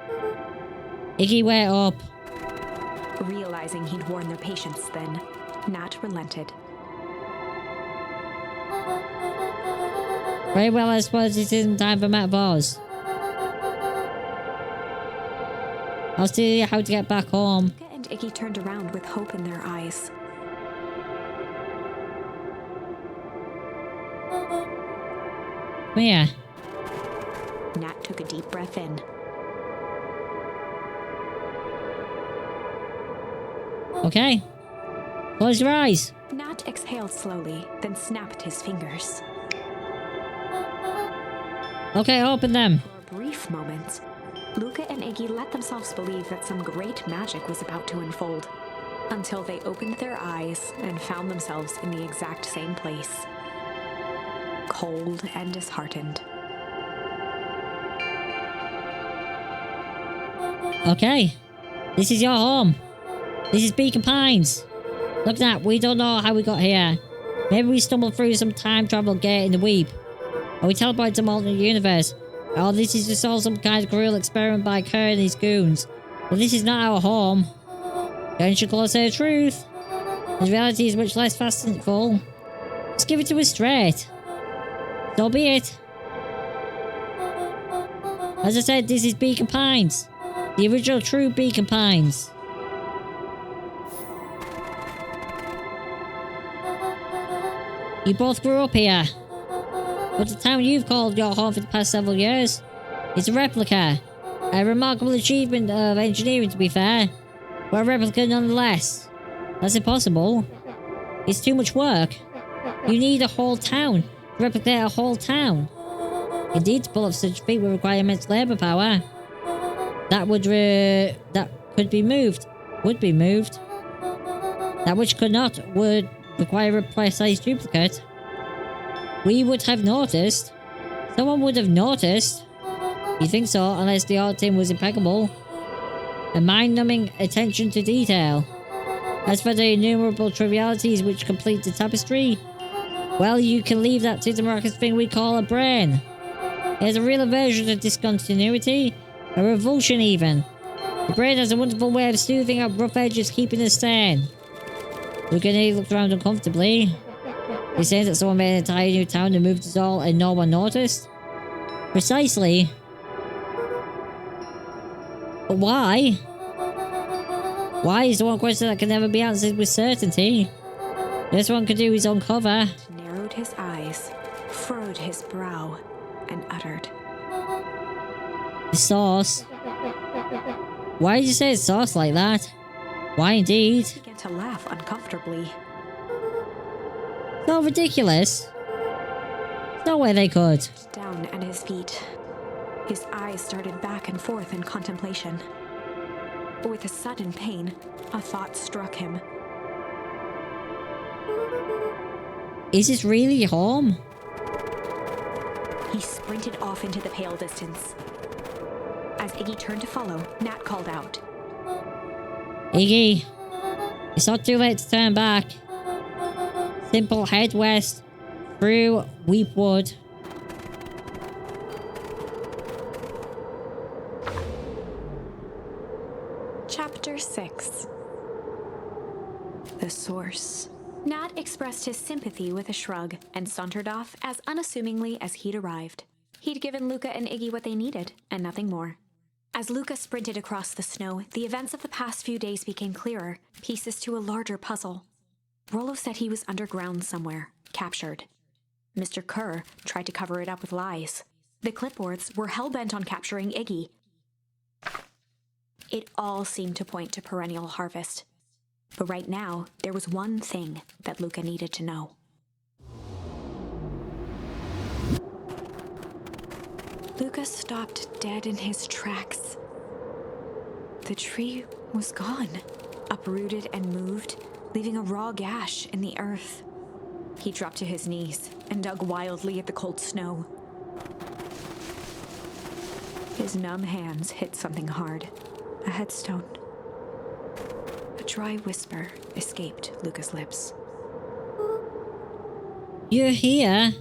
Iggy, wait up. Realizing he'd worn their patience then, Nat relented. Very well, I suppose it isn't time for metaphors. I'll see how to get back home. Luca and Iggy turned around with hope in their eyes. Come here. Nat took a deep breath in. Okay. Close your eyes. Nat exhaled slowly, then snapped his fingers. Okay, open them. For a brief moment, Luca and Iggy let themselves believe that some great magic was about to unfold, until they opened their eyes and found themselves in the exact same place. Cold and disheartened. Okay. This is your home. This is Beacon Pines. Look, Nat, we don't know how we got here. Maybe we stumbled through some time travel gate in the Weep. Or we teleported to an alternate universe. Or this is just all some kind of cruel experiment by Kerr and his goons. But this is not our home. Don't you close to the truth? The reality is much less fanciful. Just give it to us straight. So be it. As I said, this is Beacon Pines. The original true Beacon Pines. You both grew up here. But the town you've called your home for the past several years is a replica. A remarkable achievement of engineering, to be fair. But a replica nonetheless. That's impossible. It's too much work. You need a whole town to replicate a whole town. Indeed, to pull off such a feat would require immense labour power. That could be moved. Would be moved. That which could not would require a precise duplicate. We would have noticed. Someone would have noticed. You think so, unless the art team was impeccable. A mind-numbing attention to detail. As for the innumerable trivialities which complete the tapestry, well, you can leave that to the miraculous thing we call a brain. It has a real aversion to discontinuity, a revulsion even. The brain has a wonderful way of smoothing out rough edges, keeping us sane. Lucanini looked around uncomfortably. You're saying that someone made an entire new town and moved us all and no one noticed? Precisely. But why? Why is the one question that can never be answered with certainty. The best one could do is uncover. Narrowed his eyes, furrowed his brow, and uttered, The source. Why did you say sauce like that? Why indeed? He began to laugh uncomfortably. So ridiculous. No way they could. Down at his feet. His eyes started back and forth in contemplation. With a sudden pain, a thought struck him. Is this really home? He sprinted off into the pale distance. As Iggy turned to follow, Nat called out. Iggy, it's not too late to turn back. Simple head west, through Weepwood. Chapter 6. The Source. Nat expressed his sympathy with a shrug and sauntered off as unassumingly as he'd arrived. He'd given Luca and Iggy what they needed, and nothing more. As Luca sprinted across the snow, the events of the past few days became clearer, pieces to a larger puzzle. Rollo said he was underground somewhere, captured. Mr. Kerr tried to cover it up with lies. The clipboards were hell-bent on capturing Iggy. It all seemed to point to perennial harvest. But right now, there was one thing that Luca needed to know. Luca stopped dead in his tracks. The tree was gone, uprooted and moved, leaving a raw gash in the earth. He dropped to his knees and dug wildly at the cold snow. His numb hands hit something hard, a headstone. A dry whisper escaped Luca's lips. You're here?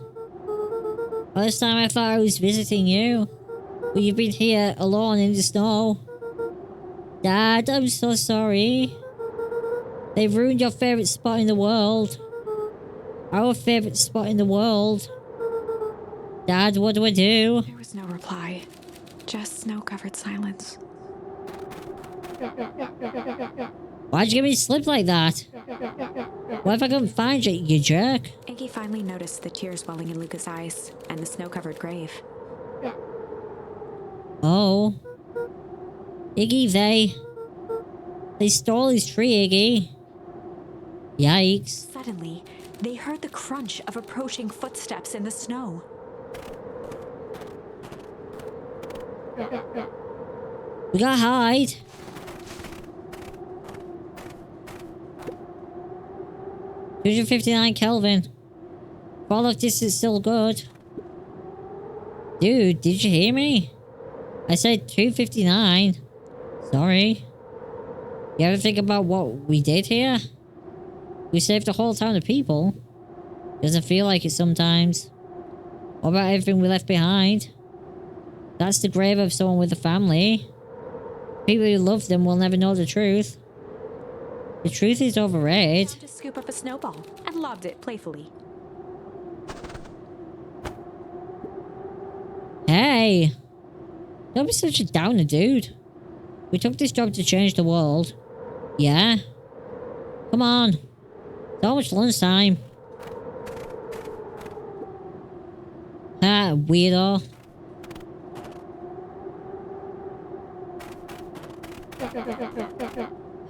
Last time I thought I was visiting you. But you've been here alone in the snow. Dad, I'm so sorry. They've ruined your favourite spot in the world. Our favourite spot in the world. Dad, what do I do? There was no reply, just snow-covered silence. Why'd you give me a slip like that? What if I couldn't find you, you jerk? Iggy finally noticed the tears welling in Luca's eyes and the snow-covered grave. Oh. Iggy, they stole his tree, Iggy. Yikes. Suddenly, they heard the crunch of approaching footsteps in the snow. We gotta hide. $259 Kelvin. Fall of this is still good. Dude, did you hear me? I said 259. Sorry. You ever think about what we did here? We saved a whole town of people. Doesn't feel like it sometimes. What about everything we left behind? That's the grave of someone with a family. People who love them will never know the truth. The truth is overrated. He just scoop up a snowball and lobbed it playfully. Hey! Don't be such a downer, dude. We took this job to change the world. Yeah? Come on. It's almost lunchtime. Ah, weirdo.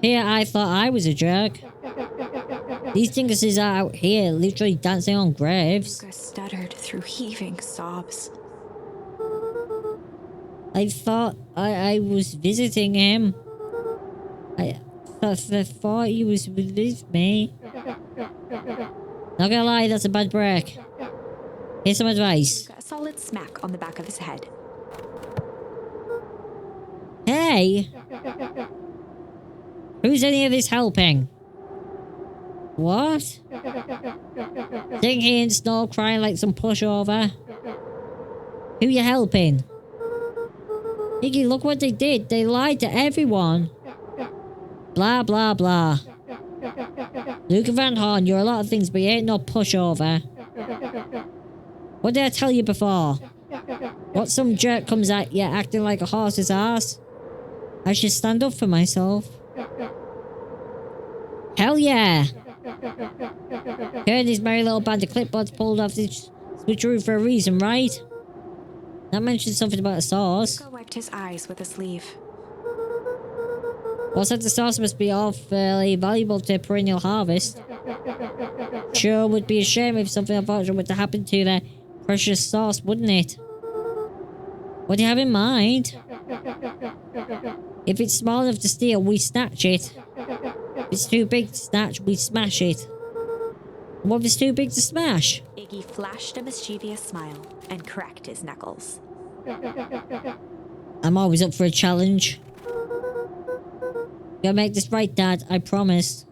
Here, I thought I was a jerk. These dinguses are out here literally dancing on graves. Luca stuttered through heaving sobs. I thought I was visiting him. I thought he was with me. Not gonna lie, that's a bad break. Here's some advice. Luca, a solid smack on the back of his head. Hey! Who's any of this helping? What? Sitting here in snow crying like some pushover? Who you helping? Iggy, look what they did. They lied to everyone. Blah, blah, blah. Luca Van Horn, you're a lot of things, but you ain't no pushover. What did I tell you before? What some jerk comes at you acting like a horse's ass? I should stand up for myself. Hell yeah! Heard this merry little band of clipboards pulled off this switcheroo for a reason, right? That mentioned something about a sauce. Luca wiped his eyes with a sleeve. What's that? The sauce must be all fairly valuable to perennial harvest. Sure would be a shame if something unfortunate were to happen to the precious sauce, wouldn't it? What do you have in mind? If it's small enough to steal, we snatch it. If it's too big to snatch, we smash it. What if it's too big to smash? Iggy flashed a mischievous smile and cracked his knuckles. I'm always up for a challenge. Gonna make this right, Dad, I promise.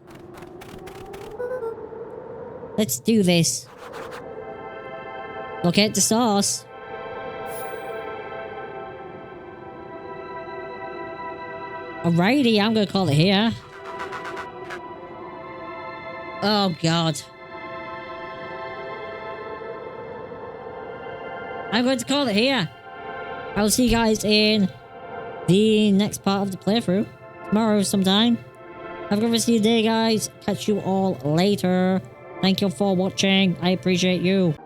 Let's do this. Look at the sauce. Alrighty, I'm gonna call it here. Oh, God. I'm going to call it here. I will see you guys in the next part of the playthrough. Tomorrow sometime. Have a good rest of your day, guys. Catch you all later. Thank you for watching. I appreciate you.